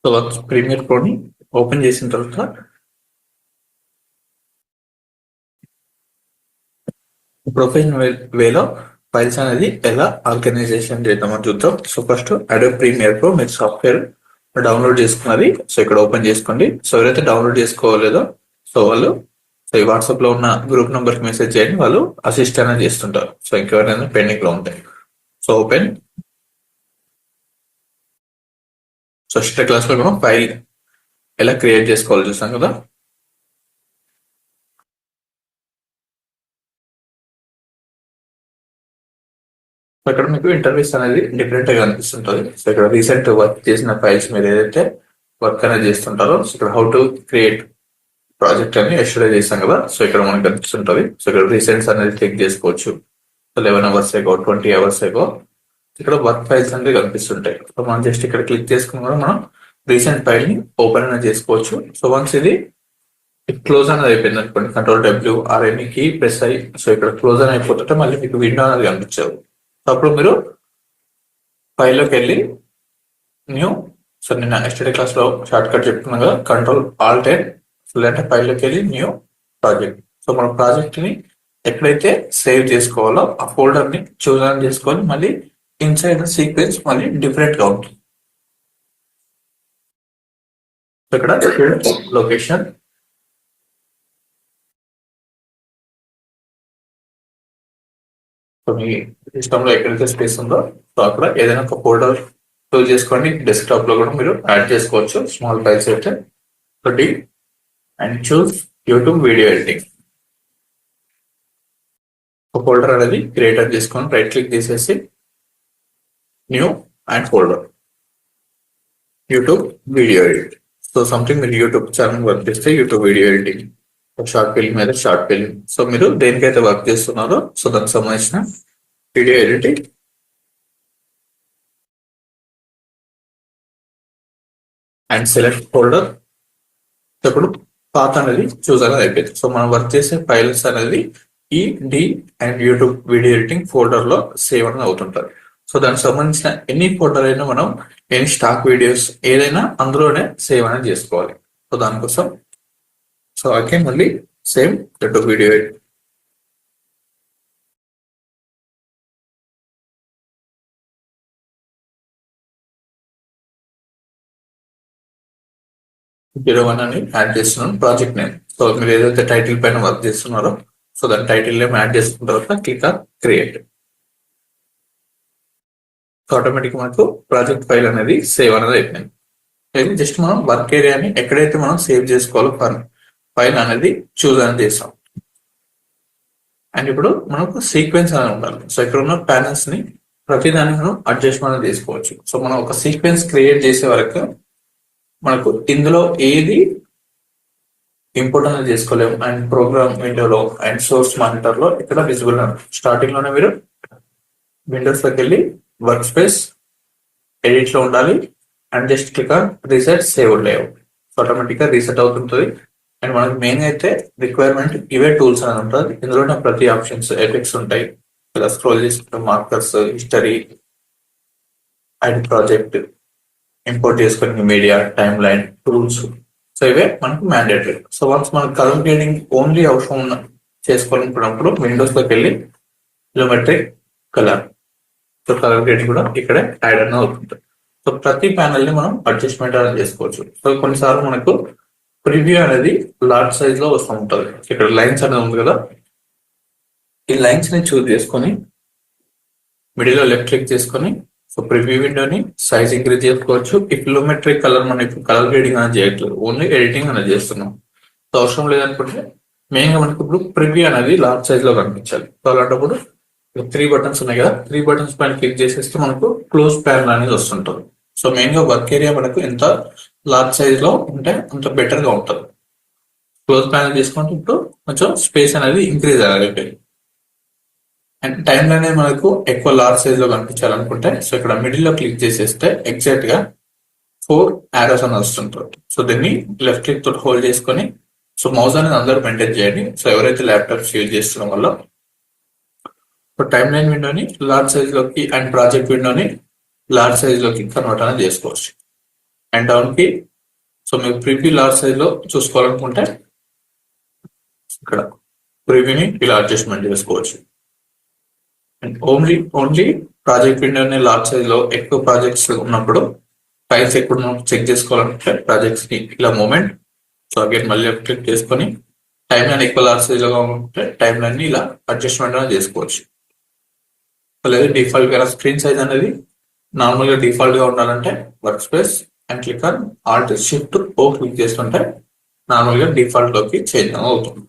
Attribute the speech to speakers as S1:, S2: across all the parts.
S1: So premier ప్రోని open చేసిన తర్వాత profile వేలో ఫైల్స్ అనేది ఎలా ఆర్గనైజేషన్ చేద్దామని చూద్దాం. So first Adobe Premiere Pro మీరు సాఫ్ట్వేర్ డౌన్లోడ్ చేసుకున్నది సో ఇక్కడ ఓపెన్ చేసుకోండి. సో ఎవరైతే డౌన్లోడ్ చేసుకోలేదో సో వాళ్ళు సో ఈ వాట్సాప్ లో ఉన్న గ్రూప్ నెంబర్ కి మెసేజ్ చేయండి, వాళ్ళు అసిస్ట్ అనేది చేస్తుంటారు. సో ఇంకెవరైనా పెండింగ్ లో ఉంటాయి. So open. So start class లో మనం ఫైల్ ఎలా క్రియేట్ చేసుకోవాలో చూసాం కదా. ఇక్కడ మీకు ఇంటర్ఫేస్ అనేది డిఫరెంట్ గా అనిపిస్తుంటది. సో ఇక్కడ రీసెంట్ వర్క్ చేసిన ఫైల్స్ మీరు ఏదైతే వర్క్ అనేది చేస్తుంటారో సో ఇక్కడ హౌ టు క్రియేట్ ప్రాజెక్ట్ అని ఎస్టర్డే చేసాం కదా. సో ఇక్కడ మనకు కనిపిస్తుంటది. సో ఇక్కడ రీసెంట్స్ అనేది క్లిక్ చేసుకోవచ్చు. సో 11 hours ఏగో 20 hours ఏగో ఇక్కడ వర్క్ ఫైల్స్ అనేది కనిపిస్తుంటాయి. సో మనం జస్ట్ ఇక్కడ క్లిక్ చేసుకుని కూడా మనం రీసెంట్ ఫైల్ ని ఓపెన్ అనేది చేసుకోవచ్చు. సో వన్స్ ఇది క్లోజ్ అనేది అయిపోయింది అనుకోండి, Ctrl+W or any key press అయ్యి సో ఇక్కడ క్లోజ్ అని అయిపోతుంటే మళ్ళీ మీకు విండో అనేది కనిపించదు. సో అప్పుడు మీరు ఫైల్లోకి వెళ్ళి న్యూ, సో నేను ఎస్టర్డే క్లాస్ లో షార్ట్ కట్ చెప్తున్నాను కదా, Ctrl+Alt+N లేదంటే ఫైల్లోకి వెళ్ళి న్యూ ప్రాజెక్ట్. సో మన ప్రాజెక్ట్ ని ఎక్కడైతే సేవ్ చేసుకోవాలో ఆ ఫోల్డర్ ని చూస్ ఆన్ చేసుకొని మళ్ళీ ఇన్సైడ్ సీక్వెన్స్ మళ్ళీ డిఫరెంట్ గా ఉంటుంది. ఇక్కడ లొకేషన్, సో మీ సిస్టమ్ లో ఎక్కడైతే స్పేస్ ఉందో సో అక్కడ ఏదైనా ఒక ఫోల్డర్ చూస్ చేసుకోండి. డెస్క్టాప్ లో కూడా మీరు యాడ్ చేసుకోవచ్చు స్మాల్ ఫైల్స్ అయితే. ఒకటి and choose YouTube video editing. ఒక ఫోల్డర్ అనేది క్రియేట్ చేసుకొని రైట్ క్లిక్ చేసేసి new and folder YouTube video edit. So something మీరు యూట్యూబ్ ఛానల్ వర్క్ చేస్తే YouTube video editing, short film మీద షార్ట్ ఫిల్మ్. సో మీరు దేనికైతే వర్క్ చేస్తున్నారో సో దానికి సంబంధించిన video editing and select folder. ఇప్పుడు పాత అనేది చూస్ అనేది అయిపోయింది. సో మనం వర్క్ చేసే ఫైల్స్ అనేది ఈ D and YouTube video editing folder లో సేవ్ అనేది అవుతుంటారు. సో దానికి సంబంధించిన ఎన్ని ఫోల్డర్ అయినా మనం ఎన్ని స్టాక్ వీడియోస్ ఏదైనా అందులోనే సేవ్ అనేది చేసుకోవాలి. సో దానికోసం సో అగైన్ మళ్ళీ సేమ్ యూట్యూబ్ వీడియో .01 అని యాడ్ చేస్తున్నాను ప్రాజెక్ట్ నేమ్. సో మీరు ఏదైతే టైటిల్ పైన వర్క్ చేస్తున్నారో సో దాని టైటిల్ నేమ్ యాడ్ చేసుకున్న తర్వాత click on create. So automatic మనకు ప్రాజెక్ట్ ఫైల్ అనేది సేవ్ అనేది అయిపోయింది. అయితే జస్ట్ మనం వర్క్ ఏరియాని ఎక్కడైతే మనం సేవ్ చేసుకోవాలో ఫైల్ అనేది చూస్ అని చేస్తాం. అండ్ ఇప్పుడు మనకు సీక్వెన్స్ అనేది ఉండాలి. సో ఇక్కడ ఉన్న ప్యానల్స్ ని ప్రతిదాన్ని మనం అడ్జస్ట్మెంట్ అనేది తీసుకోవచ్చు. సో మనం ఒక సీక్వెన్స్ క్రియేట్ చేసే వరకు మనకు ఇందులో ఏది ఇంపోర్ట్ అనేది చేసుకోలేము. అండ్ ప్రోగ్రామ్ విండోలో అండ్ సోర్స్ మానిటర్ లో ఇక్కడ విజిబుల్ స్టార్టింగ్ లోనే మీరు విండోస్ లోకి వెళ్ళి వర్క్ స్పేస్ ఎడిట్ లో ఉండాలి and just click on reset save layout. So automatic గా రీసెట్ అవుతుంటుంది. అండ్ మనకి మెయిన్ అయితే రిక్వైర్మెంట్ ఇవే టూల్స్ అనేది ఉంటుంది. ఇందులోనే ప్రతి ఆప్షన్స్ ఎఫెక్ట్స్ ఉంటాయి. ఇలా స్క్రోల్ చేసుకుంటే markers, history and project import చేసుకుని media, time line, tools. So ఇవే మనకు మ్యాండేటరీ. సో వన్స్ మనకు కలర్ గ్రేడింగ్ ఓన్లీ అవసరం ఉన్న చేసుకోవాలనుకున్నప్పుడు విండోస్ లోకి వెళ్ళి geometric colour, so colour grading కూడా ఇక్కడే యాడ్ అనేది అవుతుంది. సో ప్రతి ప్యానల్ ని మనం అడ్జస్ట్మెంట్ అనేది చేసుకోవచ్చు. సో కొన్నిసార్లు మనకు ప్రివ్యూ అనేది లార్జ్ సైజ్ లో వస్తూ ఉంటుంది. ఇక్కడ లైన్స్ అనేది ఉంది కదా, ఈ లైన్స్ ని చూస్ చేసుకొని మిడిల్ లో లెఫ్ట్ క్లిక్ చేసుకొని సో ప్రివ్యూ విండోని సైజ్ ఇంక్రీజ్ చేసుకోవచ్చు. ఈ ఫిలోమెట్రిక్ కలర్ మనం ఇప్పుడు కలర్ గ్రేడింగ్ అనేది చేయట్లేదు, ఓన్లీ ఎడిటింగ్ అనేది చేస్తున్నాం. సో అవసరం లేదనుకుంటే మెయిన్ గా మనకి ఇప్పుడు ప్రివ్యూ అనేది లార్జ్ సైజ్ లో కనిపించాలి. సో అలాంటప్పుడు 3 బటన్స్ ఉన్నాయి కదా, 3 బటన్స్ పైన క్లిక్ చేసేస్తే మనకు క్లోజ్ ప్యానల్ అనేది వస్తుంటుంది. సో మెయిన్ గా వర్క్ ఏరియా మనకు ఎంత లార్జ్ సైజ్ లో ఉంటే అంత బెటర్ గా ఉంటుంది. క్లోజ్ ప్యానల్ చేసుకుంటే ఇప్పుడు కొంచెం స్పేస్ అనేది ఇంక్రీజ్ అయిపోయింది. అండ్ టైం లైన్ అనేది మనకు ఎక్కువ లార్జ్ సైజ్ లో కనిపించాలనుకుంటే సో ఇక్కడ మిడిల్ లో క్లిక్ చేసేస్తే ఎగ్జాక్ట్ గా 4 arrows అని వస్తుంటారు. సో దీన్ని లెఫ్ట్ క్లిక్ తోటి హోల్డ్ చేసుకొని సో మౌస్ అనేది అందరూ మెయింటైన్ చేయండి. సో ఎవరైతే ల్యాప్టాప్స్ యూజ్ చేస్తున్న వల్ల సో టైమ్ లైన్ విండోని లార్జ్ సైజ్ లోకి అండ్ ప్రాజెక్ట్ విండోని లార్జ్ సైజ్ లోకి కన్వర్ట్ అనేది చేసుకోవచ్చు. అండ్ డౌన్ కి సో మీరు ప్రివ్యూ లార్జ్ సైజ్ లో చూసుకోవాలనుకుంటే ఇక్కడ ప్రివ్యూని ఇలా అడ్జస్ట్మెంట్ చేసుకోవచ్చు. అండ్ ఓన్లీ ప్రాజెక్ట్ విండోని లార్జ్ సైజ్ లో ఎక్కువ ప్రాజెక్ట్స్ ఉన్నప్పుడు ఫైల్స్ ఎప్పుడు మనం చెక్ చేసుకోవాలంటే ప్రాజెక్ట్స్ ని ఇలా మూమెంట్, సో అగైన్ మళ్ళీ క్లిక్ చేసుకొని టైమ్ లైన్ ఎక్కువ లార్జ్ సైజ్ లో ఉంటే టైమ్ లైన్ ని ఇలా అడ్జస్ట్మెంట్ అనేది చేసుకోవచ్చు. లేదా డిఫాల్ట్ గా స్క్రీన్ సైజ్ అనేది నార్మల్ గా డిఫాల్ట్ గా ఉండాలంటే work space and click on alt shift O click చేస్తుంటే నార్మల్ గా డిఫాల్ట్ లోకి చేంజ్ అవుతుంది.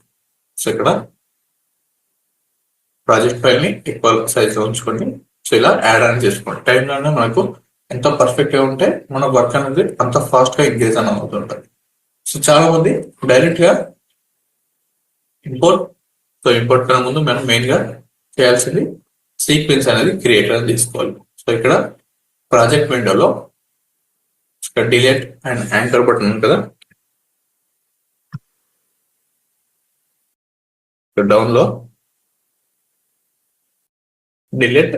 S1: సో ఇక్కడ ప్రాజెక్ట్ ఫైల్ ని ఎక్కువ సైజ్ లో ఉంచుకోండి. సో ఇలా యాడ్ ఆన్ చేసుకోండి. టైం లోనే మనకు ఎంత పర్ఫెక్ట్ గా ఉంటే మన వర్క్ అనేది అంత ఫాస్ట్ గా ఇంక్రీజ్ అని అవుతుంటుంది. సో చాలా మంది డైరెక్ట్ గా ఇంపోర్ట్, సో ఇంపోర్ట్ కన్నా ముందు మనం మెయిన్ గా చేయాల్సింది సీక్వెన్స్ అనేది క్రియేట్ అనేది తీసుకోవాలి. సో ఇక్కడ ప్రాజెక్ట్ విండోలో ఇక్కడ డిలీట్ అండ్ యాంకర్ బటన్ ఉంది కదా, ఇక్కడ డౌన్ లో delete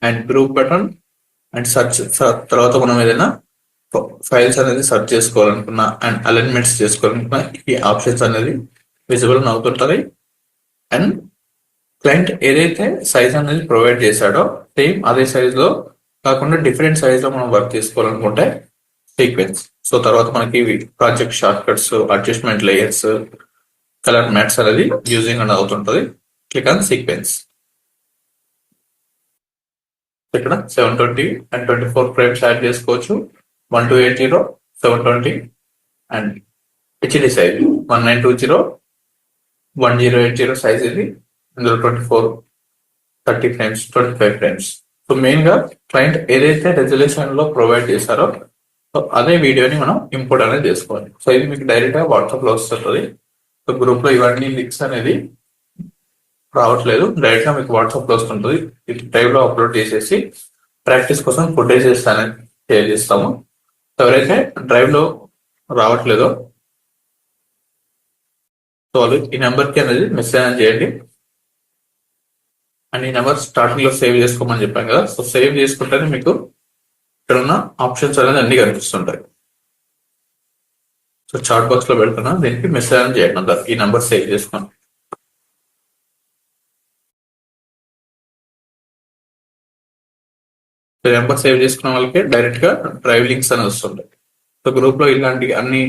S1: and group button and search తర్వాత మనం ఏదైనా ఫైల్స్ అనేది సెర్చ్ చేసుకోవాలనుకున్నా అండ్ అలైన్మెంట్స్ చేసుకోవాలనుకున్నా ఈ ఆప్షన్స్ అనేది విజిబుల్ అవుతుంటది. అండ్ క్లయింట్ ఏదైతే సైజ్ అనేది ప్రొవైడ్ చేశాడో సేమ్ అదే సైజ్ లో కాకుండా డిఫరెంట్ సైజ్ లో మనం వర్క్ చేసుకోవాలనుకుంటే సీక్వెన్స్. సో తర్వాత మనకి project short cuts, adjustment layers, colour mats అనేది యూజింగ్ అనేది అవుతుంటది. Click on sequence. ఇక్కడ 720 అండ్ 24 ఫ్రేమ్స్ యాడ్ చేసుకోవచ్చు. 1280, 720 అండ్ హెచ్డి సైజ్ 1920, 1080 సైజ్ ఇది. ఇందులో 24, 30 ఫ్రేమ్స్, 25 ఫ్రేమ్స్. సో మెయిన్ గా క్లయింట్ ఏదైతే రెజల్యూషన్ లో ప్రొవైడ్ చేశారో సో అదే వీడియోని మనం ఇంపోర్ట్ అనేది చేసుకోవాలి. సో ఇది మీకు డైరెక్ట్ గా వాట్సాప్ లో వస్తుంది. సో గ్రూప్ లో ఇవన్నీ లింక్స్ అనేది రావట్లేదు, డైరెక్ట్ గా మీకు వాట్సాప్ లో వస్తుంటుంది. ఇది టైప్ లో అప్లోడ్ చేసేసి ప్రాక్టీస్ కోసం ఫుటేజెస్ అనేది షేర్ చేస్తాము. ఎవరైతే డ్రైవ్ లో రావట్లేదో సో వాళ్ళు ఈ నెంబర్ కి అనేది మెసేజ్ చేయండి. అండ్ ఈ నెంబర్ స్టార్టింగ్ లో సేవ్ చేసుకోమని చెప్పాను కదా, సో సేవ్ చేసుకుంటేనే మీకు ఇక్కడ ఉన్న ఆప్షన్స్ అనేది అన్ని కనిపిస్తుంటాయి. సో చాట్ బాక్స్ లో పెడుతున్నా, దీనికి మెసేజ్ అని చేయండి అంటారు ఈ నెంబర్ సేవ్ చేసుకోండి. నెంబర్ సేవ్ చేసుకున్న వాళ్ళకి డైరెక్ట్ గా డ్రైవ్ లింక్స్ అని వస్తుంటాయి. సో గ్రూప్ లో ఇలాంటి అన్ని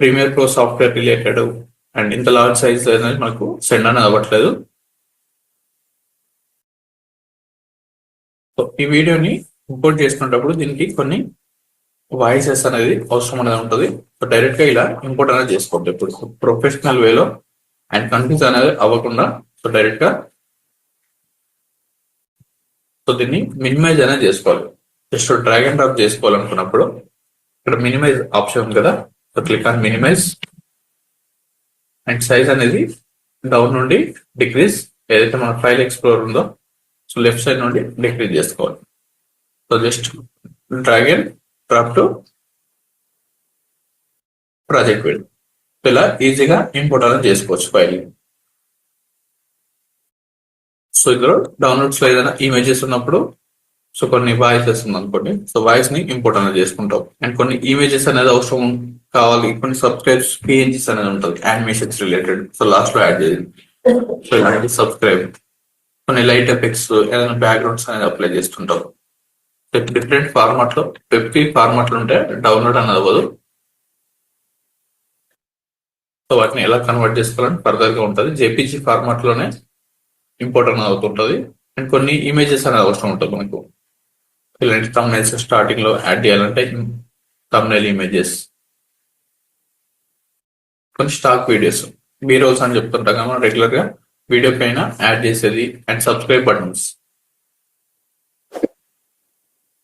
S1: Premiere Pro software related and ఇంత లార్జ్ సైజ్ అనేది మనకు సెండ్ అని అవ్వట్లేదు. సో ఈ వీడియోని ఇంపోర్ట్ చేసుకునేటప్పుడు దీనికి కొన్ని వాయిసెస్ అనేది అవసరం అనేది ఉంటుంది. సో డైరెక్ట్ గా ఇలా ఇంపోర్ట్ అనేది చేసుకోండి ఇప్పుడు ప్రొఫెషనల్ వేలో అండ్ కన్ఫ్యూజ్ అనేది అవ్వకుండా. సో డైరెక్ట్ గా సో దీన్ని మినిమైజ్ అనేది చేసుకోవాలి. జస్ట్ డ్రాగ్ అండ్ డ్రాప్ చేసుకోవాలనుకున్నప్పుడు ఇక్కడ మినిమైజ్ ఆప్షన్ ఉంది కదా, so click on minimise and size అనేది డౌన్ నుండి డిక్రీజ్, ఏదైతే మన ఫైల్ ఎక్స్ప్లోర్ ఉందో సో లెఫ్ట్ సైడ్ నుండి డిక్రీజ్ చేసుకోవాలి. So just drag and drop to project window. ఇలా ఈజీగా ఇంపోర్ట్ అనేది చేసుకోవచ్చు ఫైల్. సో ఇందులో డౌన్లోడ్స్ లో ఏదైనా ఇమేజెస్ ఉన్నప్పుడు సో కొన్ని వాయిసెస్ ఉందనుకోండి, సో వాయిస్ ని ఇంపోర్ట్ అనేది చేసుకుంటాం. అండ్ కొన్ని ఇమేజెస్ అనేది అవసరం కావాలి, కొన్ని సబ్స్క్రైబ్స్ పిఎన్జీస్ అనేది ఉంటుంది యానిమేషన్స్ రిలేటెడ్, సో లాస్ట్ లో యాడ్ చేయండి. సో ఇలాంటి సబ్స్క్రైబ్, కొన్ని లైట్ ఎఫెక్ట్స్, ఏదైనా బ్యాక్గ్రౌండ్స్ అనేది అప్లై చేస్తుంటాం. డిఫరెంట్ ఫార్మాట్ లో వెబ్కి ఫార్మాట్లు ఉంటే డౌన్లోడ్ అనేది అవ్వదు. సో వాటిని ఎలా కన్వర్ట్ చేసుకోవాలని ఫర్దర్ గా ఉంటుంది. జేపీజీ ఫార్మాట్ లోనే ఇంపోర్ట్ అనేది అవుతుంటది. అండ్ కొన్ని ఇమేజెస్ అనేది అవసరం ఉంటుంది మనకు. ఇలాంటి థంబ్నెయిల్స్ స్టార్టింగ్ లో యాడ్ చేయాలంటే థంబ్నెయిల్ ఇమేజెస్, కొన్ని స్టాక్ వీడియోస్, బీరోల్స్ అని చెప్తుంటాం కదా మనం రెగ్యులర్ గా వీడియో పైన యాడ్ చేసేది. అండ్ సబ్స్క్రైబ్ బటన్స్,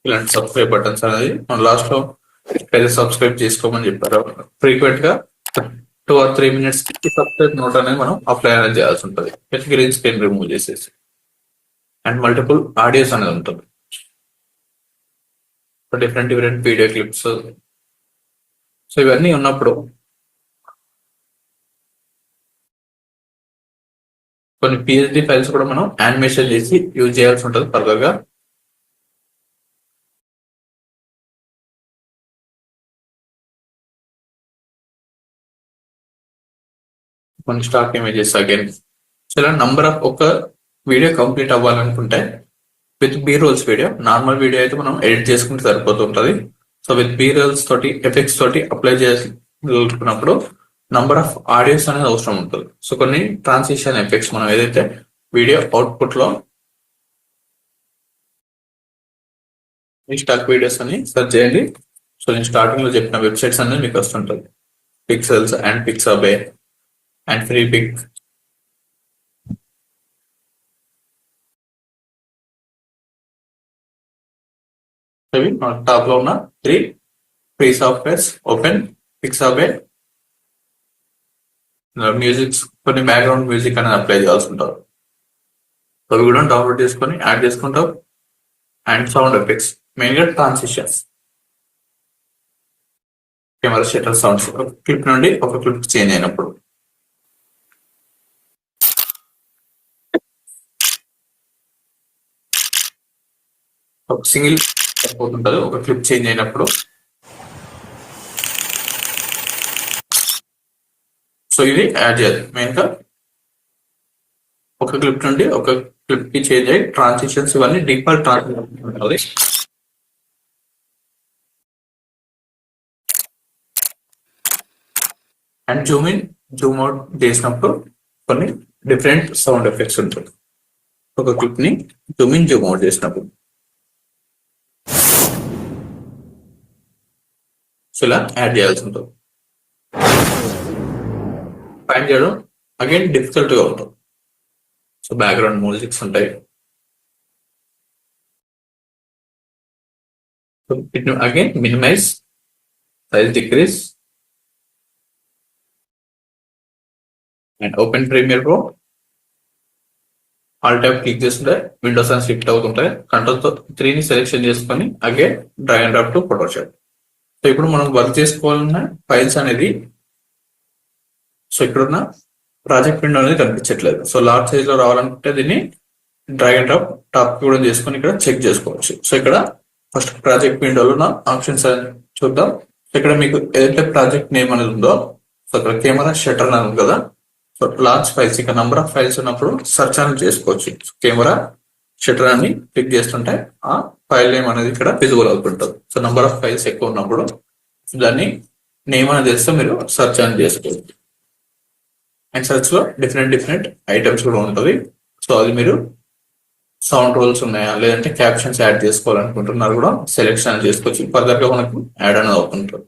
S1: ఇలాంటి సబ్స్క్రైబ్ బటన్స్ అనేది మనం లాస్ట్ లో ఏదైతే సబ్స్క్రైబ్ చేసుకోమని చెప్పారో ఫ్రీక్వెంట్ గా 2 or 3 minutes కి సబ్స్క్రైబ్ నోట్ అనేది మనం అప్లై అనేది చేయాల్సి ఉంటుంది. గ్రీన్ స్క్రీన్ రిమూవ్ చేసేసి. అండ్ మల్టిపుల్ ఆడియోస్ అనేది ఉంటుంది, డిఫరెంట్ వీడియో క్లిప్స్. సో ఇవన్నీ ఉన్నప్పుడు కొన్ని పిహెచ్డి ఫైల్స్ కూడా మనం యానిమేషన్ చేసి యూజ్ చేయాల్సి ఉంటుంది ఫర్దర్ గా. కొన్ని స్టాక్ ఇమేజెస్ అగైన్. సో ఇలా నంబర్ ఆఫ్ ఒక వీడియో కంప్లీట్ అవ్వాలనుకుంటే with B rolls video, normal video అయితే మనం ఎడిట్ చేసుకుంటే సరిపోతుంటది. సో విత్ బీ రోల్స్ తోటి ఎఫెక్ట్స్ తోటి అప్లై చేసుకున్నప్పుడు నంబర్ ఆఫ్ ఆడియోస్ అనేది అవసరం ఉంటుంది. సో కొన్ని ట్రాన్సిషన్ ఎఫెక్ట్స్ మనం ఏదైతే వీడియో అవుట్పుట్ లో ఈ స్టాక్ వీడియోస్ అని సెర్చ్ చేయండి. సో నేను స్టార్టింగ్ లో చెప్పిన వెబ్సైట్స్ అనేది మీకు వస్తుంటుంది. Pexels and Pixabay and Freepik. ఇవి టాప్ లో ఉన్న 3 free softwares. Open, Pixabay, musics, కొన్ని బ్యాక్గ్రౌండ్ మ్యూజిక్ అనేది అప్లై చేయాల్సి ఉంటారు. అవి కూడా డౌన్లోడ్ చేసుకొని యాడ్ చేసుకుంటాం. అండ్ సౌండ్ ఎఫెక్ట్స్, మెయిన్ గా ట్రాన్సిషన్స్, కెమెరా షటర్ సౌండ్స్, ఒక క్లిప్ నుండి ఒక క్లిప్ చేంజ్ అయినప్పుడు. ఒక సింగిల్ అయిపోతుంటది ఒక క్లిప్ చేంజ్ అయినప్పుడు. సో ఇది యాడ్ చేయాలి. మెయిన్ గా ఒక క్లిప్ నుండి ఒక క్లిప్ కి చేంజ్ అయ్యి ట్రాన్సిషన్స్ ఇవన్నీ డిఫాల్ట్ ట్రాన్సిషన్ ఉంటుంది. And zoom in, zoom out చేసినప్పుడు కొన్ని డిఫరెంట్ సౌండ్ ఎఫెక్ట్స్ ఉంటుంది. ఒక క్లిప్ ని జూమ్ ఇన్, జూమ్ అవుట్ చేసినప్పుడు. సో ఇలా యాడ్ చేయాల్సి ఉంటుంది. ఫైండ్ చేయడం అగైన్ డిఫికల్ట్ గా ఉంటుంది. సో బ్యాక్గ్రౌండ్ మ్యూజిక్స్ ఉంటాయి. Again minimise, size decrease and open Premiere Pro. All type click చేస్తుంటే విండోస్ అని షిఫ్ట్ అవుతుంటాయి. కంట్రోల్ తో 3ని సెలెక్షన్ చేసుకొని again drag and drop to Photoshop. So ఇప్పుడు మనం వర్క్ చేసుకోవాలన్న ఫైల్స్ అనేది, సో ఇక్కడున్న ప్రాజెక్ట్ విండో అనేది కనిపించట్లేదు. సో లార్జ్ సైజ్ లో రావాలనుకుంటే దీన్ని డ్రాగ్ అండ్ డ్రాప్ టాప్ కూడా చేసుకొని ఇక్కడ చెక్ చేసుకోవచ్చు. సో ఇక్కడ ఫస్ట్ ప్రాజెక్ట్ విండోలో ఉన్న ఆప్షన్స్ చూద్దాం. ఇక్కడ మీకు ఏదైతే ప్రాజెక్ట్ నేమ్ అనేది ఉందో, సో ఇక్కడ కెమెరా షటర్ అని ఉంది కదా. సో లార్జ్ ఫైల్స్, ఇక్కడ నంబర్ ఆఫ్ ఫైల్స్ ఉన్నప్పుడు సెర్చ్ అనేది చేసుకోవచ్చు. కెమెరా షటర్ అని క్లిక్ చేస్తుంటే ఆ ఫైల్ నేమ్ అనేది ఇక్కడ విజిబుల్ అవుతుంటుంది. సో నంబర్ ఆఫ్ ఫైల్స్ ఎక్కువ ఉన్నప్పుడు దాన్ని నేమ్ అనేది చేస్తే మీరు సెర్చ్ అనేది చేసుకోవచ్చు. అండ్ సెర్చ్ లో డిఫరెంట్ ఐటమ్స్ కూడా ఉంటుంది. సో అది మీరు సౌండ్ రోల్స్ ఉన్నాయా లేదంటే క్యాప్షన్స్ యాడ్ చేసుకోవాలనుకుంటున్నారు కూడా సెలెక్షన్ చేసుకోవచ్చు. ఫర్దర్ గా మనకు యాడ్ అనేది అవుతుంటుంది.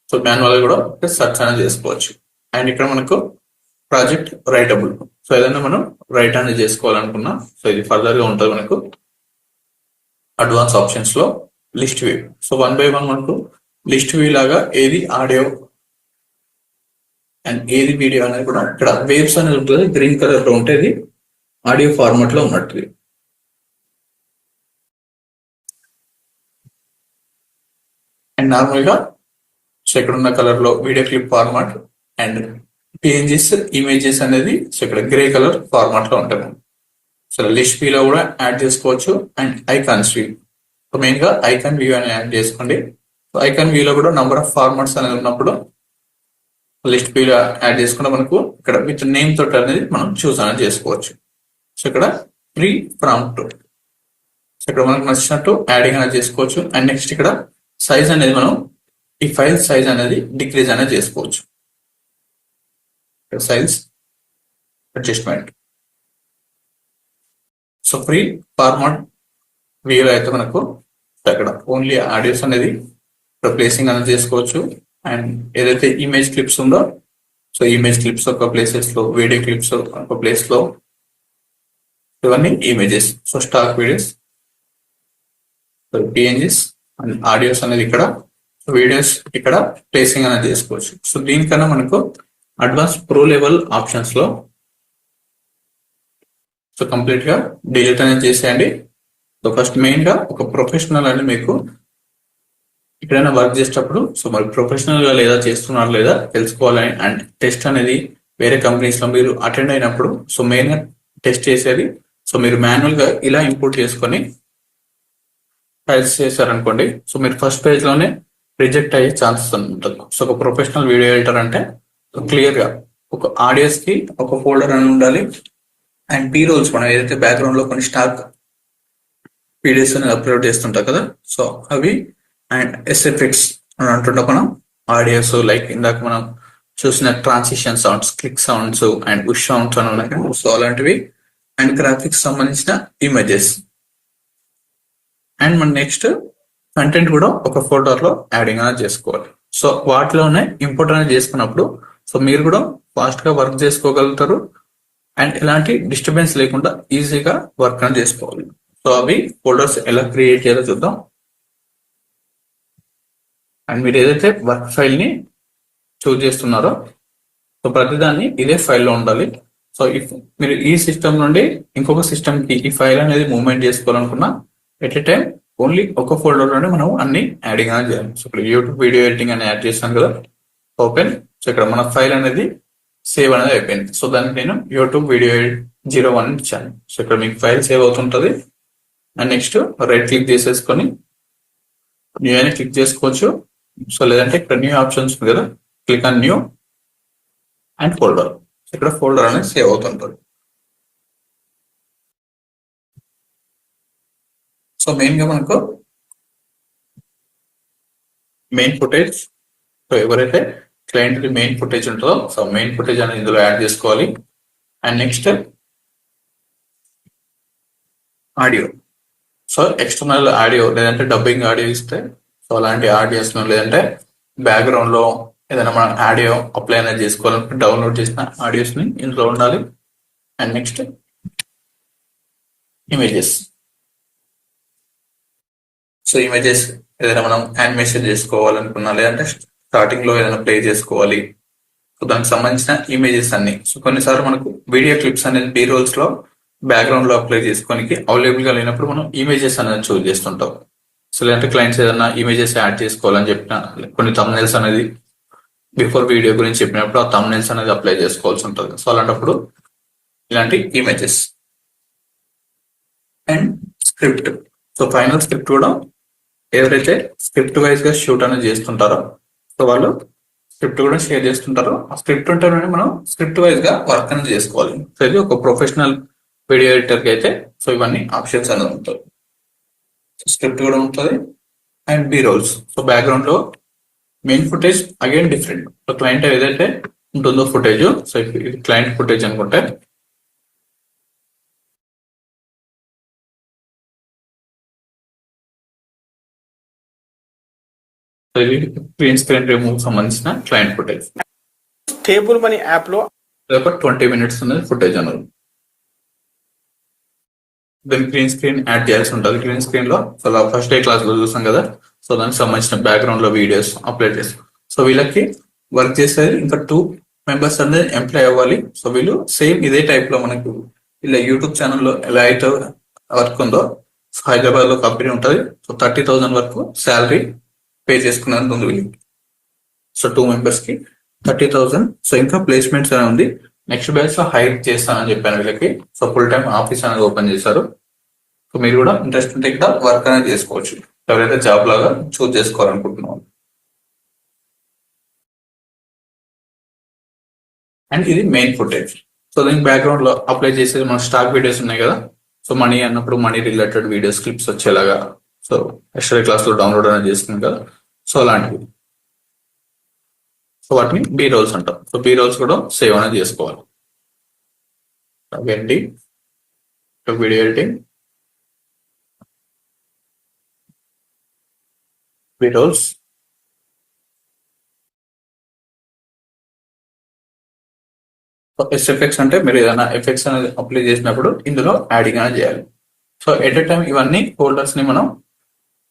S1: సో మాన్యువల్ కూడా సెర్చ్ అనేది చేసుకోవచ్చు. అండ్ ఇక్కడ మనకు ప్రాజెక్ట్ రైటబుల్. సో ఏదైనా మనం రైట్ అనేది చేసుకోవాలనుకున్నా సో ఇది ఫర్దర్ గా ఉంటుంది. మనకు అడ్వాన్స్ ఆప్షన్స్ లో లిస్ట్ వ్యూ. సో 1 by 1 మనకు లిస్ట్ వ్యూ లాగా ఏది ఆడియో అండ్ ఏది వీడియో అనేది కూడా ఇక్కడ వేవ్స్ అనేది ఉంటుంది. గ్రీన్ కలర్ లో ఉంటుంది, ఆడియో ఫార్మాట్ లో ఉన్నట్టు. అండ్ నార్మల్ గా సో ఇక్కడ ఉన్న కలర్ లో video clip format and PNGs images అనేది సో ఇక్కడ గ్రే కలర్ ఫార్మాట్ లో ఉంటాయి. సో లిస్ట్ వ్యూ లో కూడా యాడ్ చేసుకోవచ్చు. And icons view, so main గా ఐకాన్ వ్యూ అని యాడ్ చేసుకోండి. ఐకాన్ వ్యూ లో కూడా నంబర్ ఆఫ్ ఫార్మాట్స్ అనేది ఉన్నప్పుడు లిస్ట్ వ్యూ యాడ్ చేసుకుంటే మనకు ఇక్కడ విత్ నేమ్ తోటి అనేది మనం చూస్ అనేది చేసుకోవచ్చు. సో ఇక్కడ ఫ్రీ ప్రాంప్ట్, సో ఇక్కడ మనకు నచ్చినట్టు యాడింగ్ అనేది చేసుకోవచ్చు. అండ్ నెక్స్ట్ ఇక్కడ సైజ్ అనేది మనం ఈ ఫైల్ సైజ్ అనేది డిక్రీజ్ అనేది చేసుకోవచ్చు. Size adjustment. So free format view అయితే మనకు అక్కడ ఓన్లీ ఆడియోస్ అనేది ప్లేసింగ్ అనేది చేసుకోవచ్చు. అండ్ ఏదైతే ఇమేజ్ క్లిప్స్ ఉందో సో ఇమేజ్ క్లిప్స్ ఒక ప్లేసెస్ లో, వీడియో క్లిప్స్ ఒక ప్లేస్ లో, ఇవన్నీ images. So stock videos, PNGs and audios అనేది ఇక్కడ, వీడియోస్ ఇక్కడ ప్లేసింగ్ అనేది చేసుకోవచ్చు. సో దీనికన్నా మనకు అడ్వాన్స్ ప్రో లెవెల్ ఆప్షన్స్ లో సో కంప్లీట్ గా డిలీట్ అనేది చేసేయండి. సో ఫస్ట్ మెయిన్ గా ఒక ప్రొఫెషనల్ అని మీకు ఎక్కడైనా వర్క్ చేసేటప్పుడు సో మరి ప్రొఫెషనల్ గా లేదా చేస్తున్నారు లేదా తెలుసుకోవాలని, అండ్ టెస్ట్ అనేది వేరే కంపెనీస్ లో మీరు అటెండ్ అయినప్పుడు సో మెయిన్ గా టెస్ట్ చేసేది సో మీరు మాన్యువల్ గా ఇలా ఇంపోర్ట్ చేసుకొని ఫైల్స్ చేశారనుకోండి సో మీరు ఫస్ట్ పేజ్ లోనే రిజెక్ట్ అయ్యే ఛాన్సెస్ ఉంటుంది. సో ఒక ప్రొఫెషనల్ వీడియో ఎడిటర్ అంటే క్లియర్ గా ఒక ఆడియోస్ కి ఒక ఫోల్డర్ అని ఉండాలి. అండ్ బీ రోల్స్ మనం ఏదైతే బ్యాక్గ్రౌండ్ లో కొన్ని స్టాక్ వీడియోస్ అనేది అప్లోడ్ చేస్తుంటాం కదా, సో అవి. అండ్ ఎస్ఎఫ్ఎక్స్ అని అంటుంటాం మనం, ఆడియోస్ లైక్ ఇందాక మనం చూసిన transition sounds, click sounds and push sounds అని ఉన్నాయి కదా, సో అలాంటివి. అండ్ గ్రాఫిక్స్ సంబంధించిన ఇమేజెస్. అండ్ మన నెక్స్ట్ కంటెంట్ కూడా ఒక ఫోల్డర్ లో యాడింగ్ అనేది చేసుకోవాలి. సో వాటిలోనే ఇంపోర్ట్ అనేది చేసుకున్నప్పుడు సో మీరు కూడా ఫాస్ట్ గా వర్క్ చేసుకోగలుగుతారు. అండ్ ఎలాంటి డిస్టర్బెన్స్ లేకుండా ఈజీగా వర్క్ అనేది చేసుకోవాలి. సో అవి ఫోల్డర్స్ ఎలా క్రియేట్ చేయాలో చూద్దాం. అండ్ మీరు ఏదైతే వర్క్ ఫైల్ ని చూజ్ చేస్తున్నారో సో ప్రతిదాన్ని ఇదే ఫైల్లో ఉండాలి. సో ఇఫ్ మీరు ఈ సిస్టమ్ నుండి ఇంకొక సిస్టమ్ కి ఈ ఫైల్ అనేది మూవ్మెంట్ చేసుకోవాలనుకున్నా ఎట్ ఎ టైం ఓన్లీ ఒక ఫోల్డర్ లోనే మనం అన్ని యాడింగ్ అనేది చేయాలి. సో ఇప్పుడు యూట్యూబ్ వీడియో ఎడిటింగ్ అని యాడ్ చేస్తాను కదా, ఓపెన్. సో ఇక్కడ మన ఫైల్ అనేది సేవ్ అనేది అయిపోయింది. సో దానికి నేను యూట్యూబ్ వీడియో 01 ఇచ్చాను. సో ఇక్కడ మీకు ఫైల్ సేవ్ అవుతుంటది. అండ్ నెక్స్ట్ రైట్ క్లిక్ చేసేసుకొని న్యూ అని క్లిక్ చేసుకోవచ్చు. సో లేదంటే ఇక్కడ న్యూ ఆప్షన్స్ ఉంది కదా, click on new and folder. ఇక్కడ ఫోల్డర్ అనేది సేవ్ అవుతుంటుంది. సో మెయిన్ గా మనకు మెయిన్ ఫుటేజ్, సో ఎవరైతే క్లయింట్ మెయిన్ ఫుటేజ్ ఉంటుందో సో మెయిన్ ఫుటేజ్ అనేది ఇందులో యాడ్ చేసుకోవాలి. And next audio. So external audio లేదంటే డబ్బింగ్ ఆడియో ఇస్తే సో అలాంటి ఆడియోస్ లేదంటే బ్యాక్గ్రౌండ్ లో ఏదైనా మనం ఆడియో అప్లై అనేది చేసుకోవాలంటే డౌన్లోడ్ చేసిన ఆడియోస్ ని ఇందులో ఉండాలి. And next images. So images ఏదైనా మనం యానిమేషన్ చేసుకోవాలనుకున్నా లేదంటే స్టార్టింగ్ లో ఏదైనా ప్లే చేసుకోవాలి, సో దానికి సంబంధించిన ఇమేజెస్ అన్ని. సో కొన్నిసార్లు మనకు వీడియో క్లిప్స్ అనేది బీ రోల్స్ లో బ్యాక్గ్రౌండ్ లో అప్లై చేసుకోనికి అవైలబుల్ గా లేనప్పుడు మనం ఇమేజెస్ అనేది చూస్ చేస్తుంటాం. సో లేదంటే క్లయింట్స్ ఏదైనా ఇమేజెస్ యాడ్ చేసుకోవాలని చెప్పిన కొన్ని తమ్నైల్స్ అనేది బిఫోర్ వీడియో గురించి చెప్పినప్పుడు ఆ తమ్నైల్స్ అనేది అప్లై చేసుకోవాల్సి ఉంటుంది. సో అలాంటప్పుడు ఇలాంటి images. And script. So final script కూడా ఎవరైతే స్క్రిప్ట్ వైజ్ గా షూట్ అనేది చేస్తుంటారో సో వాళ్ళు స్క్రిప్ట్ కూడా షేర్ చేస్తుంటారు. ఆ స్క్రిప్ట్ ఉంటేనే మనం స్క్రిప్ట్ వైజ్ గా వర్క్ అనేది చేసుకోవాలి. సో ఇది ఒక ప్రొఫెషనల్ వీడియో ఎడిటర్ కి అయితే సో ఇవన్నీ ఆప్షన్స్ అనేది ఉంటాయి. స్క్రిప్ట్ కూడా ఉంటుంది. And B rolls. So background లో main footage again different. So client ఏదైతే ఉంటుందో ఫుటేజ్, సో ఇది క్లయింట్ ఫుటేజ్ అనుకుంటే గ్రీన్ స్క్రీన్ రిమూవ్ సంబంధించిన client footage.
S2: Table money app లో
S1: ఒక 20 minutes అనేది ఫుటేజ్ అన్నది. దాని గ్రీన్ స్క్రీన్ యాడ్ చేయాల్సి ఉంటుంది. గ్రీన్ స్క్రీన్ లో సో ఫస్ట్ డే క్లాస్ లో చూసాం కదా, సో దానికి సంబంధించిన బ్యాక్గ్రౌండ్ లో వీడియోస్ అప్లోడ్ చేస్తాం. సో వీళ్ళకి వర్క్ చేసేది ఇంకా 2 members అనేది ఎంప్లాయ్ అవ్వాలి. సో వీళ్ళు సేమ్ ఇదే టైప్ లో మనకు ఇలా యూట్యూబ్ ఛానల్లో ఎలా అయితే వర్క్ ఉందో హైదరాబాద్ లో కంపెనీ ఉంటుంది. సో 30,000 వరకు శాలరీ పే చేసుకున్నందుకు ఉంది వీళ్ళకి. సో 2 members కి 30,000. సో ఇంకా ప్లేస్మెంట్స్ అనేది ఉంది. నెక్స్ట్ బ్యాచ్ లో హైర్ చేస్తానని చెప్పాను వీళ్ళకి. సో ఫుల్ టైం ఆఫీస్ అనేది ఓపెన్ చేశారు. సో మీరు కూడా ఇంట్రెస్ట్ ఉంటే ఇక్కడ వర్క్ అనేది చేసుకోవచ్చు ఎవరైతే జాబ్ లాగా చూస్ చేసుకోవాలనుకుంటున్నాం. అండ్ ఇది మెయిన్ ఫుటేజ్. సో దీనికి బ్యాక్గ్రౌండ్ లో అప్లై చేసేది మన స్టాక్ వీడియోస్ ఉన్నాయి కదా, సో మనీ అన్నప్పుడు మనీ రిలేటెడ్ వీడియోస్ క్లిప్స్ వచ్చేలాగా సో ఎక్స్ట్రా క్లాస్ లో డౌన్లోడ్ అనేది చేస్తుంది కదా, సో అలాంటివి. సో వాటిని బీ రోల్స్ అంటాం. సో బీ రోల్స్ కూడా సేవ్ అనేది చేసుకోవాలి. అవేంటి video editing B rolls. Effects అంటే మీరు ఏదైనా ఎఫెక్ట్స్ అనేది అప్లై చేసినప్పుడు ఇందులో యాడింగ్ అనేది చేయాలి. సో ఎట్ ఎ టైం ఇవన్నీ ఫోల్డర్స్ ని మనం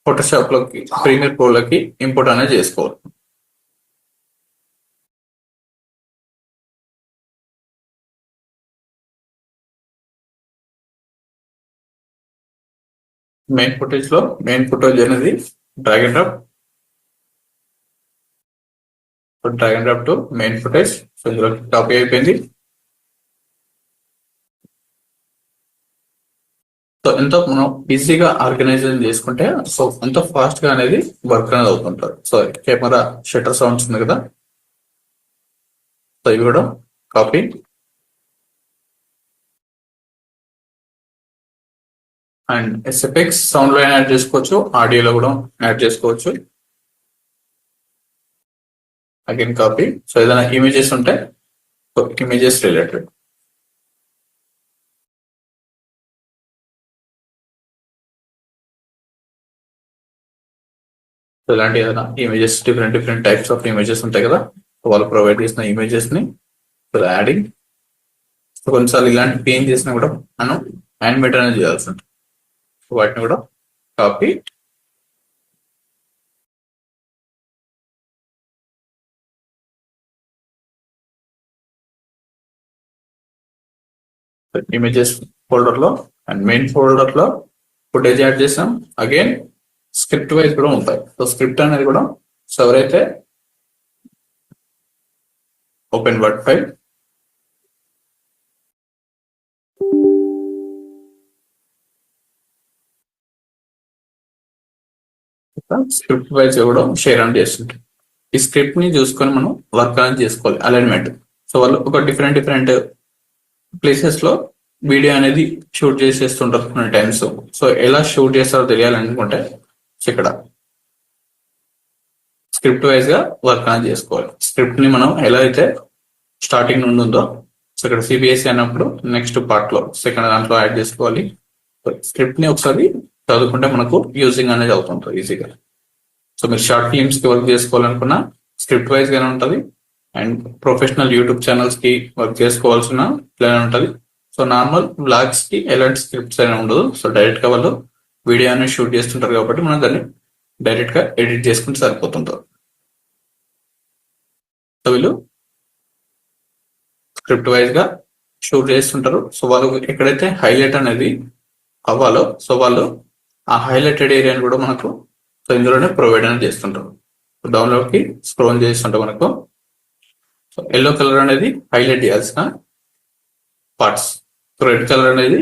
S1: ఫోటోషాప్ లోకి ప్రీమియర్ ప్రో లోకి ఇంపోర్ట్ అనేది చేసుకోవాలి. మెయిన్ ఫుటేజ్ లో మెయిన్ ఫుటేజ్ అనేది drag and drop to main footage. So ఇందులో కాపీ అయిపోయింది. సో ఎంతో మనం ఈజీగా ఆర్గనైజేషన్ చేసుకుంటే సో ఎంతో ఫాస్ట్ గా అనేది వర్క్ అనేది అవుతుంటారు. సో కెమెరా షట్టర్ సౌండ్స్ ఉంది కదా, సో ఇవి కూడా కాపీ అండ్ ఎస్ఎఫ్ఎక్స్ సౌండ్ లో యాడ్ చేసుకోవచ్చు, ఆడియోలో కూడా యాడ్ చేసుకోవచ్చు. Again copy. సో ఏదైనా ఇమేజెస్ ఉంటే ఇమేజెస్ రిలేటెడ్ ఇలాంటి ఏదైనా images, different types of images ఉంటాయి కదా, వాళ్ళు ప్రొవైడ్ చేసిన ఇమేజెస్ ని యాడింగ్. కొన్నిసార్లు ఇలాంటి పేన్ చేసినా కూడా మనం యానిమేట్ అనేది చేయాల్సి ఉంటుంది. వాటిని కూడా కాపీ ఇమేజెస్ ఫోల్డర్ లో అండ్ మెయిన్ ఫోల్డర్ లో ఫుటేజ్ యాడ్ చేసాం. అగైన్ స్క్రిప్ట్ వైజ్ కూడా ఉంటాయి. సో స్క్రిప్ట్ అనేది కూడా సో ఎవరైతే open word file script wise కూడా షేర్ అని చేస్తుంటాం. ఈ స్క్రిప్ట్ ని చూసుకొని మనం వర్క్ అనేది చేసుకోవాలి, అలైన్మెంట్. సో వాళ్ళు ఒక డిఫరెంట్ ప్లేసెస్ లో వీడియో అనేది షూట్ చేసేస్తుంటారు కొన్ని టైమ్స్. సో ఎలా షూట్ చేస్తారో తెలియాలనుకుంటే ఇక్కడ స్క్రిప్ట్ వైజ్ గా వర్క్ అనేది చేసుకోవాలి. స్క్రిప్ట్ ని మనం ఎలా అయితే స్టార్టింగ్ నుండి ఉందో, సో ఇక్కడ సిబిఎస్ఈ అన్నప్పుడు నెక్స్ట్ పార్ట్ లో సెకండ్ దాంట్లో యాడ్ చేసుకోవాలి. స్క్రిప్ట్ ని ఒకసారి చదువుకుంటే మనకు యూజింగ్ అనేది అవుతుంటుంది ఈజీగా. సో మీరు షార్ట్ ఫిల్మ్స్ కి వర్క్ చేసుకోవాలనుకున్న స్క్రిప్ట్ వైజ్ గానే ఉంటుంది. అండ్ ప్రొఫెషనల్ యూట్యూబ్ ఛానల్స్ కి వర్క్ చేసుకోవాల్సిన ప్లాన్ ఉంటుంది. సో నార్మల్ బ్లాగ్స్ కి ఎలాంటి స్క్రిప్ట్స్ అయినా ఉండదు. సో డైరెక్ట్ గా వాళ్ళు వీడియో అనేది షూట్ చేస్తుంటారు కాబట్టి మనం దాన్ని డైరెక్ట్ గా ఎడిట్ చేసుకుంటే సరిపోతుంటారు. సో వీళ్ళు స్క్రిప్ట్ వైజ్ గా షూట్ చేస్తుంటారు. సో వాళ్ళు ఎక్కడైతే హైలైట్ అనేది అవ్వాలో సో వాళ్ళు ఆ హైలైటెడ్ ఏరియాని కూడా మనకు సో ఇందులోనే ప్రొవైడ్ అనేది చేస్తుంటారు. డౌన్లోడ్ కి స్క్రోల్ చేస్తుంటే మనకు ఎల్లో కలర్ అనేది హైలైట్ చేయాల్సిన పార్ట్స్, రెడ్ కలర్ అనేది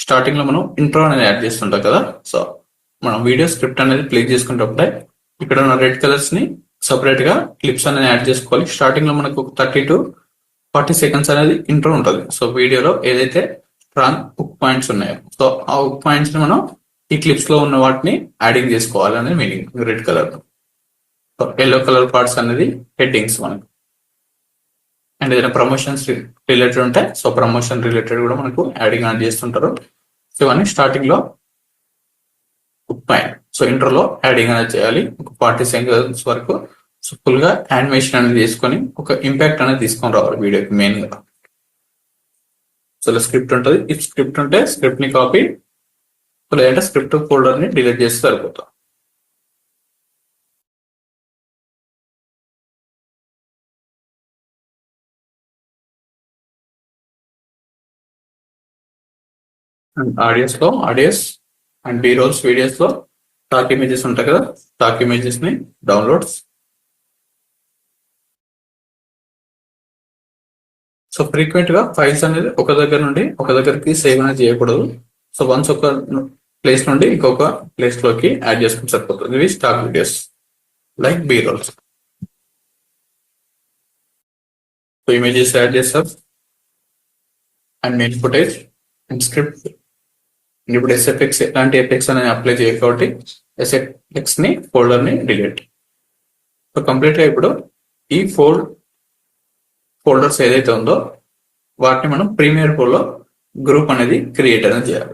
S1: స్టార్టింగ్ లో మనం ఇంట్రో అనేది యాడ్ చేస్తుంటాం కదా. సో మనం వీడియో స్క్రిప్ట్ అనేది ప్లే చేసుకునేటప్పుడే ఇక్కడ ఉన్న రెడ్ కలర్స్ ని సపరేట్ గా క్లిప్స్ అనేది యాడ్ చేసుకోవాలి. స్టార్టింగ్ లో మనకు 30 to 40 seconds అనేది ఇంట్రో ఉంటుంది. సో వీడియోలో ఏదైతే స్ట్రాంగ్ హుక్ పాయింట్స్ ఉన్నాయో సో ఆ హుక్ పాయింట్స్ ని మనం ఈ క్లిప్స్ లో ఉన్న వాటిని యాడింగ్ చేసుకోవాలి అనేది meaning. Red colour, yellow colour parts అనేది హెడ్డింగ్స్ మనకు. అండ్ ఏదైనా ప్రమోషన్స్ రిలేటెడ్ ఉంటే సో ప్రమోషన్ రిలేటెడ్ కూడా మనకు యాడింగ్ యాడ్ చేస్తుంటారు. సో ఇవన్నీ స్టార్టింగ్ లో సో ఇంటర్లో యాడింగ్ అనేది చేయాలి ఒక 40 seconds వరకు. సో ఫుల్ గా యానిమేషన్ అనేది చేసుకొని ఒక ఇంపాక్ట్ అనేది తీసుకొని రావాలి వీడియోకి మెయిన్ గా. సో స్క్రిప్ట్ ఉంటుంది. ఈ స్క్రిప్ట్ ఉంటే స్క్రిప్ట్ ని కాపీ, లేదంటే స్క్రిప్ట్ ఫోల్డర్ ని డిలీట్ చేస్తే సరిపోతాం. And audios and B rolls videos లో స్టాక్ ఇమేజెస్ ఉంటాయి కదా, స్టాక్ ఇమేజెస్ ని డౌన్లోడ్స్. సో ఫ్రీక్వెంట్ గా ఫైల్స్ అనేది ఒక దగ్గర నుండి ఒక దగ్గరికి సేవ్ అనేది చేయకూడదు. సో వన్స్ ఒక ప్లేస్ నుండి ఇంకొక ప్లేస్ లోకి యాడ్ చేసుకుని సరిపోతుంది. ఇవి stock videos like B rolls. So images add చేస్తారు and main footage and script. ఇప్పుడు ఎస్ఎఫ్ఎక్స్ ఎలాంటి ఎఫెక్ట్స్ అనేది అప్లై చేయక కాబట్టి ఎస్ఎఫ్ఎక్స్ ని ఫోల్డర్ ని డిలీట్. సో కంప్లీట్ గా ఇప్పుడు ఈ ఫోల్డర్స్ ఏదైతే ఉందో వాటిని మనం ప్రీమియర్ ప్రో లో గ్రూప్ అనేది క్రియేట్ అనేది చేయాలి.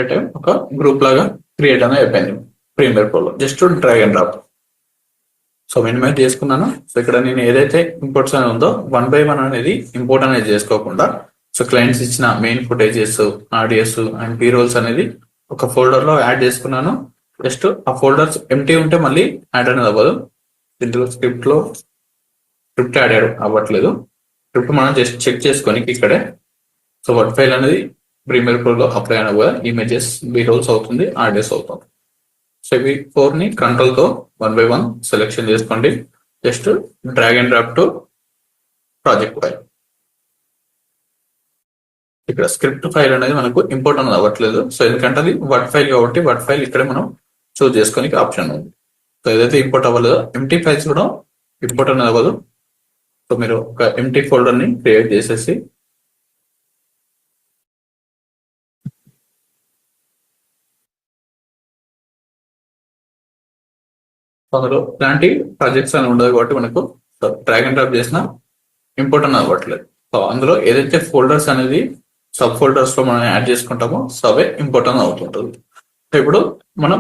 S1: టైం ఒక గ్రూప్ లాగా క్రియేట్ అనేది అయిపోయింది ప్రీమియర్ ప్రో లో. Just drag and drop. So minimise చేసుకున్నాను. సో ఇక్కడ నేను ఏదైతే ఇంపోర్ట్స్ అనేది ఉందో 1 by 1 అనేది ఇంపోర్ట్ అనేది చేసుకోకుండా సో క్లయింట్స్ ఇచ్చిన main footages, audios and B rolls అనేది ఒక ఫోల్డర్ లో యాడ్ చేసుకున్నాను. జస్ట్ ఆ ఫోల్డర్స్ ఎంటీ ఉంటే మళ్ళీ యాడ్ అనేది అవ్వదు. దీంట్లో స్క్రిప్ట్ యాడ్ అవ్వట్లేదు. స్క్రిప్ట్ మనం జస్ట్ చెక్ చేసుకొని ఇక్కడే సో వర్డ్ ఫైల్ అనేది ప్రీమియర్ ప్రో లో అప్లై అయిన కూడా ఇమేజెస్, బీ రోల్స్ అవుతుంది, ఆడియోస్ అవుతుంది. సో ఇవి 4 ని కంట్రోల్ తో 1 by 1 సెలెక్షన్ చేసుకోండి. Just drag and drop to project file. ఇక్కడ స్క్రిప్ట్ ఫైల్ అనేది మనకు ఇంపోర్ట్ అనేది అవ్వట్లేదు. సో ఎందుకంటే అది వర్డ్ ఫైల్ కాబట్టి వర్డ్ ఫైల్ ఇక్కడ మనం చూస్ చేసుకోనికి ఆప్షన్ ఉంది. సో ఏదైతే ఇంపోర్ట్ అవ్వలేదో ఎంటీ ఫైల్స్ కూడా ఇంపోర్ట్ అనేది అవ్వదు. సో మీరు ఒక ఎంటీ ఫోల్డర్ ని క్రియేట్ చేసేసి అందులో ఇలాంటి ప్రాజెక్ట్స్ అని ఉండదు కాబట్టి మనకు డ్రాగ్ అండ్ డ్రాప్ చేసిన ఇంపోర్ట్ అనేది అవ్వట్లేదు. సో అందులో ఏదైతే ఫోల్డర్స్ అనేది సబ్ ఫోల్డర్స్ లో మనం యాడ్ చేసుకుంటామో సో అవే ఇంపోర్ట్ అనేది అవుతుంటుంది. సో ఇప్పుడు మనం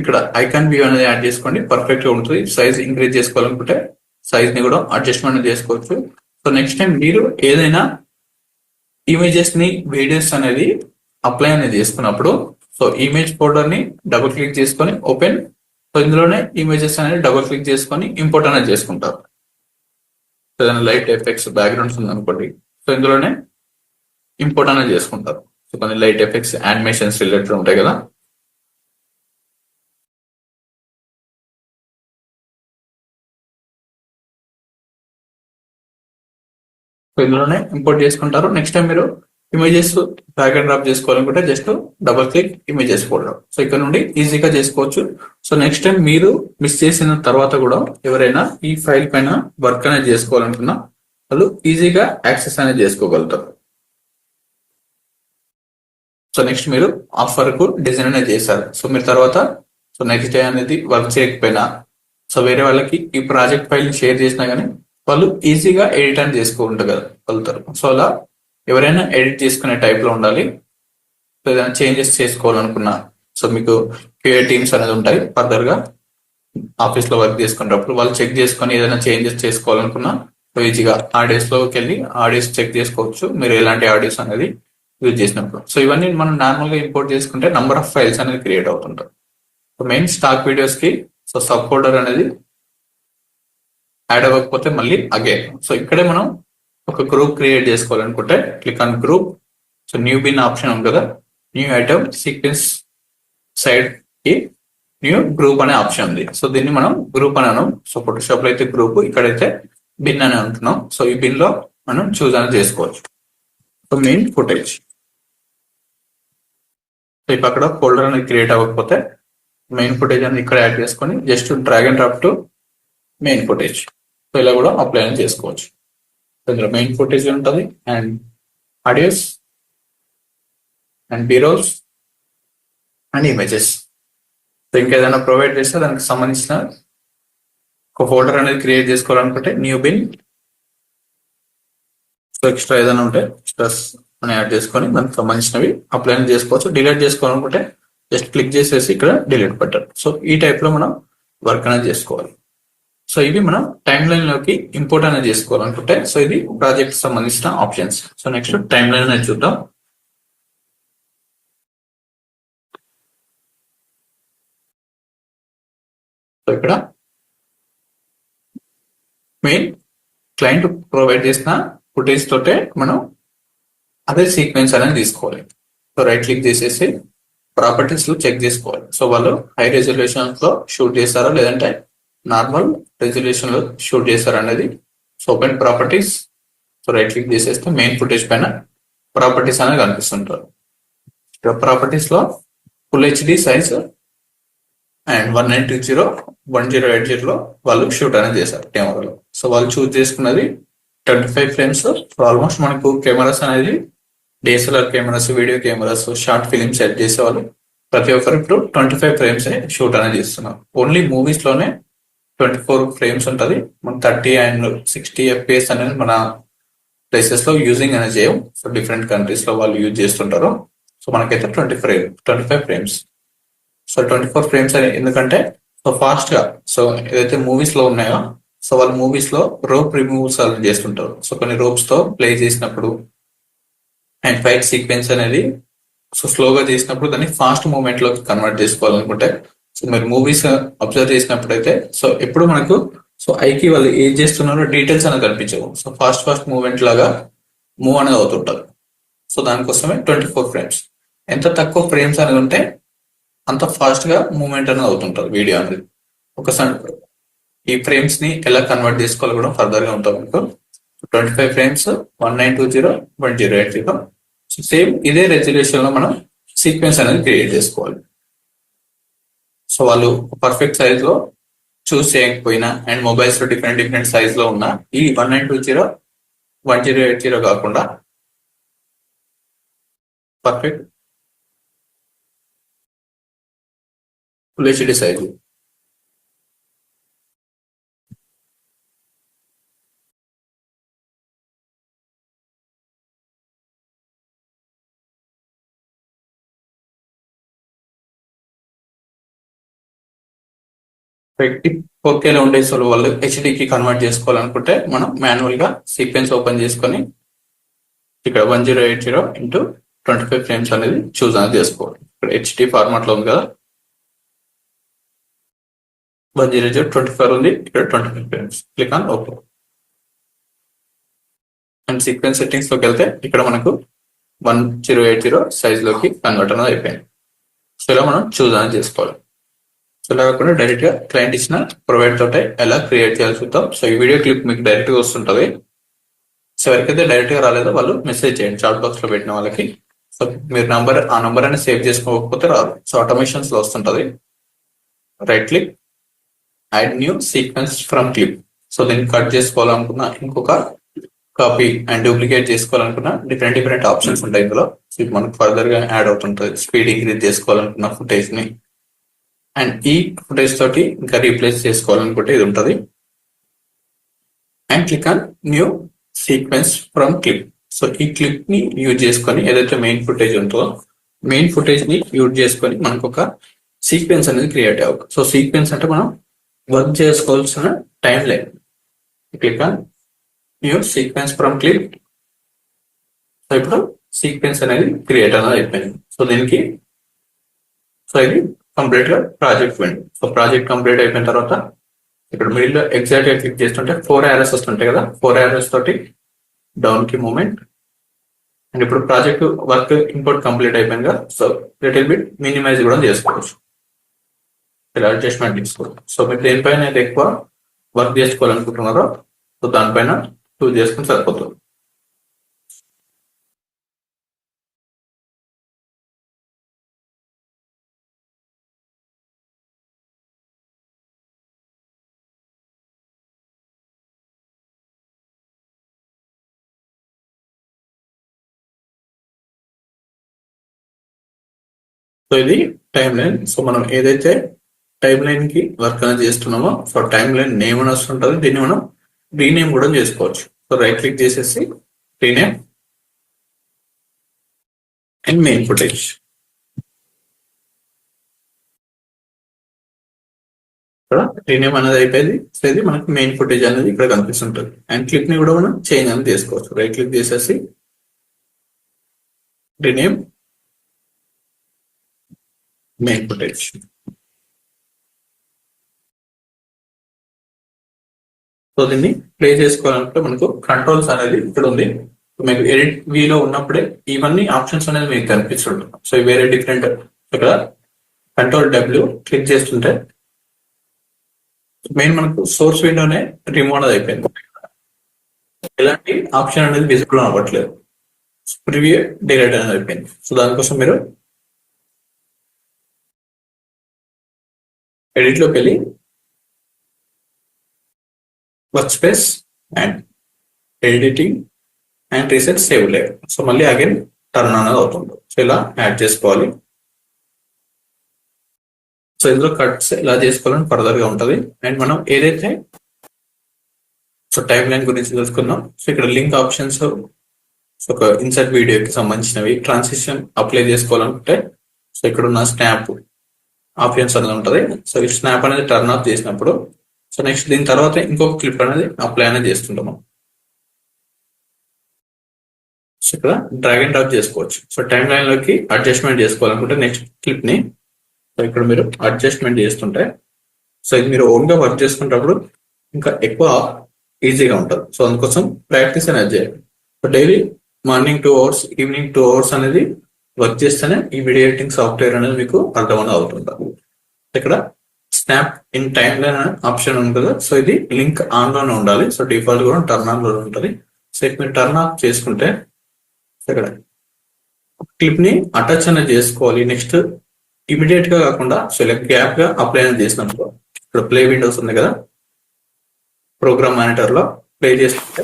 S1: ఇక్కడ ఐకాన్ వ్యూ అనేది యాడ్ చేసుకోండి, పర్ఫెక్ట్ గా ఉంటుంది. సైజ్ ఇంక్రీజ్ చేసుకోవాలనుకుంటే సైజ్ ని కూడా అడ్జస్ట్మెంట్ చేసుకోవచ్చు. సో నెక్స్ట్ టైం మీరు ఏదైనా ఇమేజెస్ ని వీడియోస్ అనేది అప్లై అనేది చేసుకున్నప్పుడు సో ఇమేజ్ ఫోల్డర్ ని డబుల్ క్లిక్ చేసుకొని ఓపెన్, సో ఇందులోనే ఇమేజెస్ అనేది డబుల్ క్లిక్ చేసుకొని ఇంపోర్ట్ అనేది చేసుకుంటారు. ఏదైనా లైట్ ఎఫెక్ట్స్ బ్యాక్గ్రౌండ్స్ ఉందనుకోండి, సో ఇందులోనే ఇంపోర్ట్ అనేది చేసుకుంటారు. సో కొన్ని లైట్ ఎఫెక్ట్స్ యానిమేషన్స్ రిలేటెడ్ ఉంటాయి కదా, సో ఇందులోనే ఇంపోర్ట్ చేసుకుంటారు. నెక్స్ట్ టైం మీరు ఇమేజెస్ డ్రాగ్ అండ్ డ్రాప్ చేసుకోవాలనుకుంటే just double click images folder, so ఇక్కడ నుండి ఈజీగా చేసుకోవచ్చు. సో నెక్స్ట్ టైం మీరు మిస్ చేసిన తర్వాత కూడా ఎవరైనా ఈ ఫైల్ పైన వర్క్ అనేది చేసుకోవాలనుకున్నా వాళ్ళు ఈజీగా యాక్సెస్ అనేది చేసుకోగలుగుతారు. సో నెక్స్ట్ మీరు ఆఫర్ కు డిజైన్ అనేది చేశారు. సో మీరు తర్వాత సో నెక్స్ట్ డే అనేది వర్క్ చేయకపోయినా సో వేరే వాళ్ళకి ఈ ప్రాజెక్ట్ ఫైల్ ని షేర్ చేసినా గానీ వాళ్ళు ఈజీగా ఎడిట్ అని చేసుకోగలుగుతారు. సో అలా ఎవరైనా ఎడిట్ చేసుకునే టైప్ లో ఉండాలి. సో ఏదైనా చేంజెస్ చేసుకోవాలనుకున్నా సో మీకు క్యూఏ టీమ్స్ అనేది ఉంటాయి. ఫర్దర్ గా ఆఫీస్ లో వర్క్ చేసుకునేటప్పుడు వాళ్ళు చెక్ చేసుకొని ఏదైనా చేంజెస్ చేసుకోవాలనుకున్నా సో ఈజీగా ఆడియోస్ లోకి వెళ్ళి ఆడియోస్ చెక్ చేసుకోవచ్చు మీరు ఎలాంటి ఆడియోస్ అనేది యూజ్ చేసినప్పుడు. సో ఇవన్నీ మనం నార్మల్ గా ఇంపోర్ట్ చేసుకుంటే నంబర్ ఆఫ్ ఫైల్స్ అనేది క్రియేట్ అవుతుంటాయి. సో మెయిన్ స్టాక్ వీడియోస్ కి సో సబ్ ఫోల్డర్ అనేది యాడ్ అవ్వకపోతే మళ్ళీ అగైన్ సో ఇక్కడే మనం ఒక గ్రూప్ క్రియేట్ చేసుకోవాలనుకుంటే click on group. So new bin option ఉంది కదా, న్యూ ఐటమ్ సీక్వెన్స్ సైడ్ కి న్యూ గ్రూప్ అనే ఆప్షన్ ఉంది. సో దీన్ని మనం గ్రూప్ అని అన్నాం. సో ఫోటోషాప్ లో అయితే గ్రూప్, ఇక్కడైతే బిన్ అని అంటున్నాం. సో ఈ బిన్ లో మనం చూస్ అనేది చేసుకోవచ్చు. సో మెయిన్ ఫుటేజ్, సో ఇప్పుడు అక్కడ ఫోల్డర్ అనేది క్రియేట్ అవ్వకపోతే మెయిన్ ఫుటేజ్ అనేది ఇక్కడ యాడ్ చేసుకొని just drag and drop to main footage. So ఇలా కూడా అప్లై అనేది చేసుకోవచ్చు. ఇందులో మెయిన్ ఫుటేజ్ ఉంటుంది and audios and B rolls and images. So ఇంకేదైనా ప్రొవైడ్ చేస్తే దానికి సంబంధించిన ఒక ఫోల్డర్ అనేది క్రియేట్ చేసుకోవాలనుకుంటే న్యూ బిన్. సో ఎక్స్ట్రా ఏదైనా ఉంటే ఎక్స్ట్రాస్ అని యాడ్ చేసుకొని దానికి సంబంధించినవి అప్లై చేసుకోవచ్చు. డిలీట్ చేసుకోవాలనుకుంటే జస్ట్ క్లిక్ చేసేసి ఇక్కడ డిలీట్ బటన్. సో ఈ టైప్ లో మనం వర్క్ అనేది చేసుకోవాలి. సో ఇవి మనం టైమ్ లైన్ లోకి ఇంపోర్ట్ అనేది చేసుకోవాలనుకుంటే సో ఇది ప్రాజెక్ట్ సంబంధించిన options. So next time line అనేది చూద్దాం. సో ఇక్కడ మెయిన్ క్లయింట్ ప్రొవైడ్ చేసిన ఫుటేజ్ తోటే మనం అదే సీక్వెన్స్ అనేది తీసుకోవాలి. సో రైట్ క్లిక్ చేసేసి ప్రాపర్టీస్ లో చెక్ చేసుకోవాలి. సో వాళ్ళు హై రెజల్యూషన్ లో షూట్ చేస్తారా లేదంటే నార్మల్ రెజల్యూషన్ లో షూట్ చేస్తారా అనేది. So open properties, so right click చేసేస్తే మెయిన్ ఫుటేజ్ పైన ప్రాపర్టీస్ అనేది కనిపిస్తుంటారు. ఇక్కడ ప్రాపర్టీస్ లో full HD size and 1920x1080 లో వాళ్ళు షూట్ అనేది చేశారు కెమెరాలో. సో వాళ్ళు చూస్ చేసుకున్నది 25 ఫ్రేమ్స్. సో ఆల్మోస్ట్ మనకు కెమెరాస్ అనేది DSLR cameras, video cameras, short film set చేసేవాళ్ళు ప్రతి ఒక్కరు ఇప్పుడు 25 ఫ్రేమ్స్ షూట్ అనేది చేస్తున్నారు. ఓన్లీ మూవీస్ లోనే 24 ఫ్రేమ్స్ ఉంటుంది. మన 30 అండ్ 60 FPS అనేది మన ప్లేసెస్ లో యూజింగ్ అనేది చేయం. సో డిఫరెంట్ కంట్రీస్ లో వాళ్ళు యూజ్ చేస్తుంటారు. సో మనకైతే 25 ఫ్రేమ్స్. సో 24 ఫ్రేమ్స్ అని ఎందుకంటే సో ఫాస్ట్ గా సో ఏదైతే మూవీస్ లో ఉన్నాయో సో వాళ్ళు మూవీస్ లో రోప్ రిమూవల్స్ చేస్తుంటారు. సో కొన్ని రోప్స్ తో ప్లే చేసినప్పుడు అండ్ ఫైట్ సీక్వెన్స్ అనేది సో స్లోగా చేసినప్పుడు దాన్ని ఫాస్ట్ మూవ్మెంట్ లోకి కన్వర్ట్ చేసుకోవాలనుకుంటే సో మీరు మూవీస్ అబ్జర్వ్ చేసినప్పుడు అయితే సో ఎప్పుడు మనకు సో ఐకి వాళ్ళు ఏం చేస్తున్నారో డీటెయిల్స్ అనేది కనిపించవు. సో ఫాస్ట్ మూవ్మెంట్ లాగా మూవ్ అనేది అవుతుంటారు. సో దానికోసమే 24 ఫ్రేమ్స్. ఎంత తక్కువ ఫ్రేమ్స్ అనేది ఉంటే అంత ఫాస్ట్ గా మూవ్మెంట్ అనేది అవుతుంటారు వీడియో అనేది. ఒకసారి ఈ ఫ్రేమ్స్ ని ఎలా కన్వర్ట్ చేసుకోవాలి కూడా ఫర్దర్ గా ఉంటాం మీకు. 25 ఫ్రేమ్స్ 1920 1080. సేమ్ ఇదే రెజల్యూషన్ లో మనం సీక్వెన్స్ అనేది క్రియేట్ చేసుకోవాలి. సో వాళ్ళు పర్ఫెక్ట్ సైజ్ లో చూస్ చేయకపోయినా అండ్ మొబైల్స్ లో డిఫరెంట్ సైజ్ లో ఉన్న ఈ 1920 1080 కాకుండా పర్ఫెక్ట్ ఫుల్ హెచ్డి సైజు పెట్టి 4Kలో ఉండే సో వాళ్ళు హెచ్డికి కన్వర్ట్ చేసుకోవాలనుకుంటే మనం మాన్యువల్ గా సీక్వెన్స్ ఓపెన్ చేసుకొని ఇక్కడ 1080 ఇంటూ 25 ఫ్రేమ్స్ అనేది చూస్ అనేది చేసుకోవాలి. ఇక్కడ హెచ్డి ఫార్మాట్ లో ఉంది కదా, 1080 24 ఉంది, ఇక్కడ 25 frames. Click on okay. And sequence settings లోకి వెళ్తే ఇక్కడ మనకు 1080 సైజ్ లోకి కన్వర్ట్ అనేది అయిపోయింది. సో ఇలా మనం చూస్ అనేది చేసుకోవాలి. సో ఇలా కాకుండా డైరెక్ట్ గా క్లయింట్ ఇచ్చిన ప్రొవైడ్ తోటే ఎలా క్రియేట్ చేయాలి చూద్దాం. సో ఈ వీడియో క్లిప్ మీకు డైరెక్ట్ గా వస్తుంటది. సో ఎవరికైతే డైరెక్ట్ గా రాలేదో వాళ్ళు మెసేజ్ చేయండి చాట్ బాక్స్ లో పెట్టిన వాళ్ళకి. సో మీరు ఆ నంబర్ అనేది సేవ్ చేసుకోకపోతే రాదు. సో ఆటోమేషన్స్ లో వస్తుంటది. Right click, add new sequence from clip. So దీన్ని కట్ చేసుకోవాలనుకున్నా, ఇంకొక కాపీ అండ్ డూప్లికేట్ చేసుకోవాలనుకున్నా డిఫరెంట్ ఆప్షన్స్ ఉంటాయి ఇందులో. సో మనకు ఫర్దర్ గా యాడ్ అవుతుంటది. స్పీడ్ ఇంక్రీజ్ చేసుకోవాలనుకున్న ఫుటేజ్ ని అండ్ ఈ ఫుటేజ్ తోటి ఇంకా రీప్లేస్ చేసుకోవాలనుకుంటే ఇది ఉంటుంది. And click on new sequence from clip. So ఈ క్లిప్ ని యూజ్ చేసుకొని ఏదైతే మెయిన్ ఫుటేజ్ ఉంటుందో మెయిన్ ఫుటేజ్ ని యూజ్ చేసుకొని మనకు ఒక సీక్వెన్స్ అనేది క్రియేట్ అవ్వాలి. సో సీక్వెన్స్ అంటే మనం వర్క్ చేసుకోవాల్సిన time line. Click on new sequence from clip. So ఇప్పుడు సీక్వెన్స్ అనేది క్రియేట్ అనేది అయిపోయింది. సో దీనికి ఇది కంప్లీట్ గా project window. So project complete అయిపోయిన తర్వాత ఇక్కడ మిడిల్ లో ఎగ్జాక్ట్ గా క్లిక్ చేస్తుంటే 4 arrows వస్తుంటాయి కదా, 4 arrows తోటి డౌన్ కి మూమెంట్. అండ్ ఇప్పుడు ప్రాజెక్ట్ వర్క్ ఇంపోర్ట్ కంప్లీట్ అయిపోయింది కదా, సో లిటిల్ బిట్ మినిమైజ్ కూడా చేసుకోవచ్చు. ఇలా అడ్జస్ట్మెంట్ తీసుకోవచ్చు. సో మీరు దేనిపైన అయితే ఎక్కువ వర్క్ చేసుకోవాలనుకుంటున్నారో సో దానిపైన చూస్ చేసుకుని సరిపోతుంది. సో ఇది టైం లైన్. సో మనం ఏదైతే టైం లైన్ కి వర్క్ అనేది చేస్తున్నామో సో టైం లైన్ నేమ్ అని వస్తుంటుంది. దీన్ని మనం రీనేమ్ కూడా చేసుకోవచ్చు. సో రైట్ క్లిక్ చేసేసి రీనేమ్ అండ్ మెయిన్ ఫుటేజ్. ఇక్కడ రీనేమ్ అనేది అయిపోయింది. సో ఇది మనకి మెయిన్ ఫుటేజ్ అనేది ఇక్కడ కనిపిస్తుంటుంది. అండ్ క్లిప్ ని కూడా మనం చేంజ్ అనేది చేసుకోవచ్చు. రైట్ క్లిక్ చేసేసి రీనేమ్ మెయిన్ ఫుటేజ్. సో దీన్ని ప్లే చేసుకోవాలంటే మనకు కంట్రోల్స్ అనేది ఇక్కడ ఉంది. మీకు ఎడిట్ వీలో ఉన్నప్పుడే ఇవన్నీ ఆప్షన్స్ అనేది మీకు కనిపిస్తుంటుంది. సో వేరే డిఫరెంట్ ఇక్కడ కంట్రోల్ W క్లిక్ చేస్తుంటే మెయిన్ మనకు సోర్స్ విండోనే రిమూవ్ అనేది అయిపోయింది. ఎలాంటి ఆప్షన్ అనేది విజిబుల్ అవ్వట్లేదు. ప్రివ్యూ డిలీట్ అనేది అయిపోయింది. సో దానికోసం మీరు ఎడిట్ లోకి వెళ్ళి work space and editing and reset save layer. So మళ్ళీ అగైన్ టర్న్ అనేది అవుతుంది. సో ఇలా యాడ్ చేసుకోవాలి. సో ఇందులో కట్స్ ఇలా చేసుకోవాలని ఫర్దర్ గా ఉంటుంది. అండ్ మనం ఏదైతే సో టైం లైన్ గురించి తెలుసుకుందాం. సో ఇక్కడ లింక్ ఆప్షన్స్, ఒక ఇన్సర్ట్ వీడియోకి సంబంధించినవి, ట్రాన్సిషన్ అప్లై చేసుకోవాలనుకుంటే సో ఇక్కడ ఉన్న స్నాప్ ఆప్షన్స్ అనేది ఉంటుంది. సో ఈ స్నాప్ అనేది టర్న్ ఆఫ్ చేసినప్పుడు సో నెక్స్ట్ దీని తర్వాత ఇంకొక క్లిప్ అనేది అప్లై అనేది చేస్తుంటాము. సో ఇక్కడ డ్రాగ్ అండ్ డ్రాప్ చేసుకోవచ్చు. సో టైం లైన్ లోకి అడ్జస్ట్మెంట్ చేసుకోవాలనుకుంటే నెక్స్ట్ క్లిప్ ని సో ఇక్కడ మీరు అడ్జస్ట్మెంట్ చేస్తుంటే సో ఇది మీరు ఓన్ గా వర్క్ చేసుకునేటప్పుడు ఇంకా ఎక్కువ ఈజీగా ఉంటుంది. సో అందుకోసం ప్రాక్టీస్ అనేది చేయాలి. So daily morning 2 hours, evening 2 hours అనేది వర్క్ చేస్తేనే ఈ వీడియో ఎడిటింగ్ సాఫ్ట్వేర్ అనేది మీకు అర్థమని అవుతుంటుంది. ఇక్కడ snap in time line option ఉంటుంది. సో ఇది లింక్ ఆన్ లోనే ఉండాలి. సో డిఫాల్ట్ కూడా టర్న్ ఆన్ లో ఉంటుంది. సో మీరు టర్న్ ఆఫ్ చేసుకుంటే ఇక్కడ క్లిప్ ని అటాచ్ అనేది చేసుకోవాలి. నెక్స్ట్ ఇమీడియట్ గా కాకుండా సో ఇలా గ్యాప్ గా అప్లై అనేది చేసినప్పుడు ఇక్కడ ప్లే విండోస్ ఉంది కదా, ప్రోగ్రామ్ మానిటర్ లో ప్లే చేసుకుంటే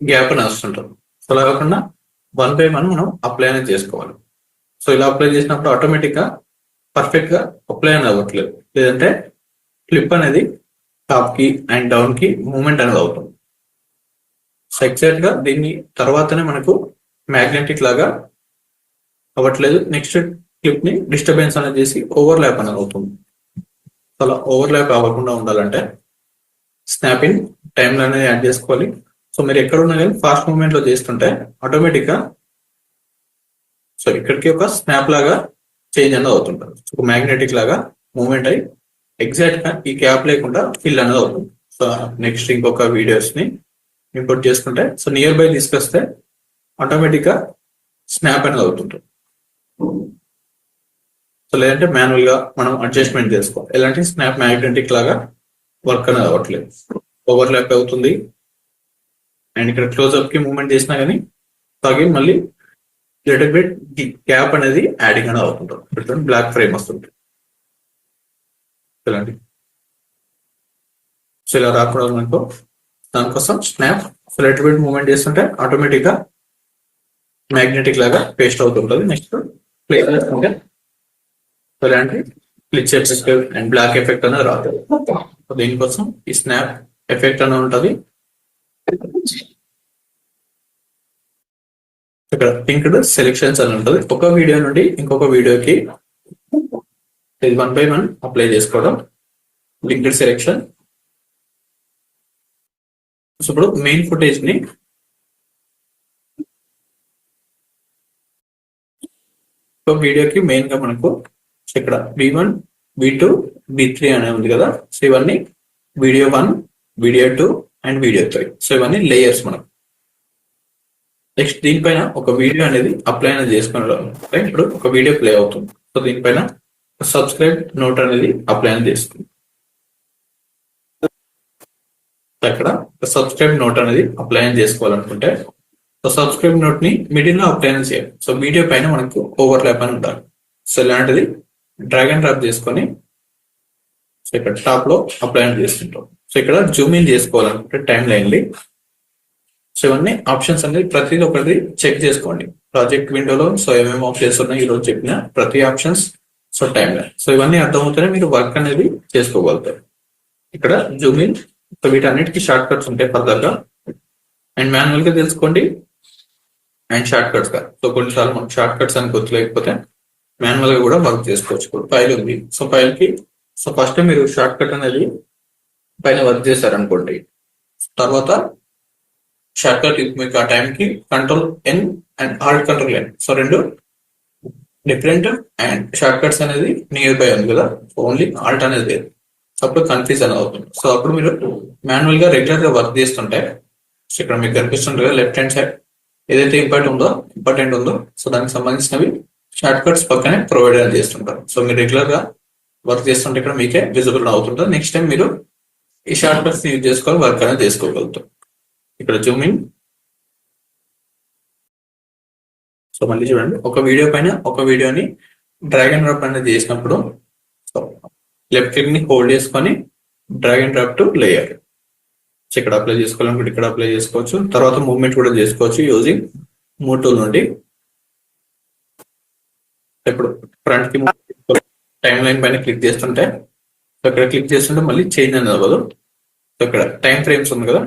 S1: గ్యాప్ అని వస్తుంటుంది. సో అలా కాకుండా 1 by 1 మనం అప్లై అనేది చేసుకోవాలి. సో ఇలా అప్లై చేసినప్పుడు ఆటోమేటిక్ గా పర్ఫెక్ట్ గా అప్లై అనేది అవ్వట్లేదు, లేదంటే క్లిప్ అనేది టాప్ కి అండ్ డౌన్ కి మూవ్మెంట్ అనేది అవుతుంది. సో ఎగ్జాక్ట్ గా దీన్ని తర్వాతనే మనకు మ్యాగ్నెటిక్ లాగా అవ్వట్లేదు. నెక్స్ట్ క్లిప్ ని డిస్టర్బెన్స్ అనేది చేసి ఓవర్లాప్ అనేది అవుతుంది. అలా ఓవర్లాప్ అవ్వకుండా ఉండాలంటే స్నాపింగ్ టైం అనేది యాడ్ చేసుకోవాలి. సో మీరు ఎక్కడ ఉన్నా కానీ ఫాస్ట్ మూవ్మెంట్ లో చేస్తుంటే ఆటోమేటిక్ గా సో ఇక్కడికి ఒక స్నాప్ లాగా చేంజ్ అనేది అవుతుంటుంది. ఒక మ్యాగ్నెటిక్ లాగా మూవ్మెంట్ అయ్యి ఎగ్జాక్ట్ గా ఈ గ్యాప్ లేకుండా ఫిల్ అనేది అవుతుంది. సో నెక్స్ట్ ఇంకొక వీడియోస్ ని ఇంపోర్ట్ చేసుకుంటే సో నియర్ బై తీసుకొస్తే ఆటోమేటిక్ గా స్నాప్ అనేది అవుతుంటుంది. సో లేదంటే మాన్యువల్ గా మనం అడ్జస్ట్మెంట్ చేసుకోవాలి. ఎలాంటి స్నాప్ మ్యాగ్నెటిక్ లాగా వర్క్ అనేది అవ్వట్లేదు, ఓవర్లాప్ అవుతుంది. అండ్ ఇక్కడ క్లోజ్అప్ కి మూవ్మెంట్ చేసినా కానీ తాగి మళ్ళీ లిటిల్ బిట్ గ్యాప్ అనేది యాడింగ్ అనేది అవుతుంటుంది. బ్లాక్ ఫ్రేమ్ వస్తుంది. ఇలాంటి సో ఇలా రాకూడదు మనకు. దానికోసం స్నాప్ లిటిల్ బిట్ మూవ్మెంట్ చేస్తుంటే ఆటోమేటిక్ గా మ్యాగ్నెటిక్ లాగా పేస్ట్ అవుతుంటుంది. నెక్స్ట్ ప్లే చేసుకుంటే ఇలాంటి glitch effect and black effect అనేది రాదు. దీనికోసం ఈ స్నాప్ ఎఫెక్ట్ అనేది ఉంటుంది. ఇక్కడ లింక్డ్ సెలెక్షన్స్ అని ఉంటుంది. ఒక వీడియో నుండి ఇంకొక వీడియోకి ఇది 1 by 1 అప్లై చేసుకోవడం లింక్డ్ సెలెక్షన్. ఇప్పుడు మెయిన్ ఫుటేజ్ ని ఒక వీడియోకి మెయిన్ గా మనకు ఇక్కడ V1, V2, V3 అనే ఉంది కదా. సో ఇవన్నీ video 1, video 2 and video 3. So ఇవన్నీ లేయర్స్ మనం. నెక్స్ట్ దీనిపైన ఒక వీడియో అనేది అప్లై అనేది చేసుకున్నాం. ఇప్పుడు ఒక వీడియో ప్లే అవుతుంది. సో దీనిపైన సబ్స్క్రైబ్ నోట్ అనేది అప్లై అనేది చేసుకుంది. అక్కడ సబ్స్క్రైబ్ నోట్ అనేది అప్లై అనేది చేసుకోవాలనుకుంటే సో సబ్స్క్రైబ్ నోట్ ని మిడిల్ లో అప్లై అనేది చేయాలి. సో వీడియో పైన మనకు ఓవర్లాప్ అని ఉండాలి. సో ఇలాంటిది డ్రాగ్ అండ్ డ్రాప్ చేసుకొని సో ఇక్కడ టాప్ లో అప్లై అనేది చేసుకుంటాం. సో ఇక్కడ జూమ్ ఇన్ చేసుకోవాలనుకుంటే టైం లైన్లీ సో ఇవన్నీ ఆప్షన్స్ అనేది ప్రతిదీ ఒకటి చెక్ చేసుకోండి. ప్రాజెక్ట్ విండోలో సో ఏమేమి ఆప్షన్స్ ఉన్నాయి ఈరోజు చెప్పిన ప్రతి options, so time line, so ఇవన్నీ అర్థమవుతూనే మీరు వర్క్ అనేది చేసుకోగలుగుతారు. ఇక్కడ జూమ్ ఇన్, సో వీటన్నిటికీ షార్ట్ కట్స్ ఉంటాయి ఫర్దర్ గా. అండ్ మాన్యువల్ గా తెలుసుకోండి అండ్ షార్ట్ కట్స్ గా. సో కొన్నిసార్లు మనకు షార్ట్ కట్స్ అని గుర్తులేకపోతే మాన్యువల్ గా కూడా వర్క్ చేసుకోవచ్చు. ఇప్పుడు ఫైల్ ఉంది. సో ఫైల్ కి సో ఫస్ట్ మీరు షార్ట్ కట్ అనేది పైన వర్క్ చేశారనుకోండి, తర్వాత షార్ట్ కట్ మీకు ఆ టైంకి Ctrl+N అండ్ Alt+N, సో రెండు డిఫరెంట్. అండ్ షార్ట్ కట్స్ అనేది నియర్ బై ఉంది కదా, ఓన్లీ ఆల్ట్ అనేది లేదు. సో అప్పుడు కన్ఫ్యూజ్ అనేది అవుతుంది. సో అప్పుడు మీరు మాన్యువల్ గా రెగ్యులర్ గా వర్క్ చేస్తుంటే సో ఇక్కడ మీకు కనిపిస్తుంది కదా లెఫ్ట్ హ్యాండ్ సైడ్ ఏదైతే ఇంపార్టెంట్ ఉందో సో దానికి సంబంధించినవి షార్ట్ కట్స్ పక్కనే ప్రొవైడ్ అనేది చేస్తుంటారు. సో మీరు రెగ్యులర్ గా వర్క్ చేస్తుంటే ఇక్కడ మీకే విజిబుల్ అవుతుంటుంది. నెక్స్ట్ టైం మీరు ఈ షార్ట్ కట్స్ యూజ్ చేసుకొని వర్క్ అనేది చేసుకోగలుగుతారు. ఇక్కడ జూమ్ ఇన్, సో మళ్ళీ చూడండి ఒక వీడియో పైన ఒక వీడియోని డ్రాగ్ అండ్ డ్రాప్ అనేది చేసినప్పుడు సో లెఫ్ట్ క్లిక్ ని హోల్డ్ చేసుకొని drag and drop to layer. So ఇక్కడ అప్లై చేసుకోవాలనుకుంటే ఇక్కడ అప్లై చేసుకోవచ్చు. తర్వాత మూవ్మెంట్ కూడా చేసుకోవచ్చు యూజింగ్ మూవ్ టూల్ నుండి. ఇప్పుడు ఫ్రంట్ కి టైం లైన్ పైన క్లిక్ చేస్తుంటే ఇక్కడ క్లిక్ చేస్తుంటే మళ్ళీ చేంజ్ అనేది అవ్వదు. సో ఇక్కడ టైం ఫ్రేమ్స్ ఉంది కదా,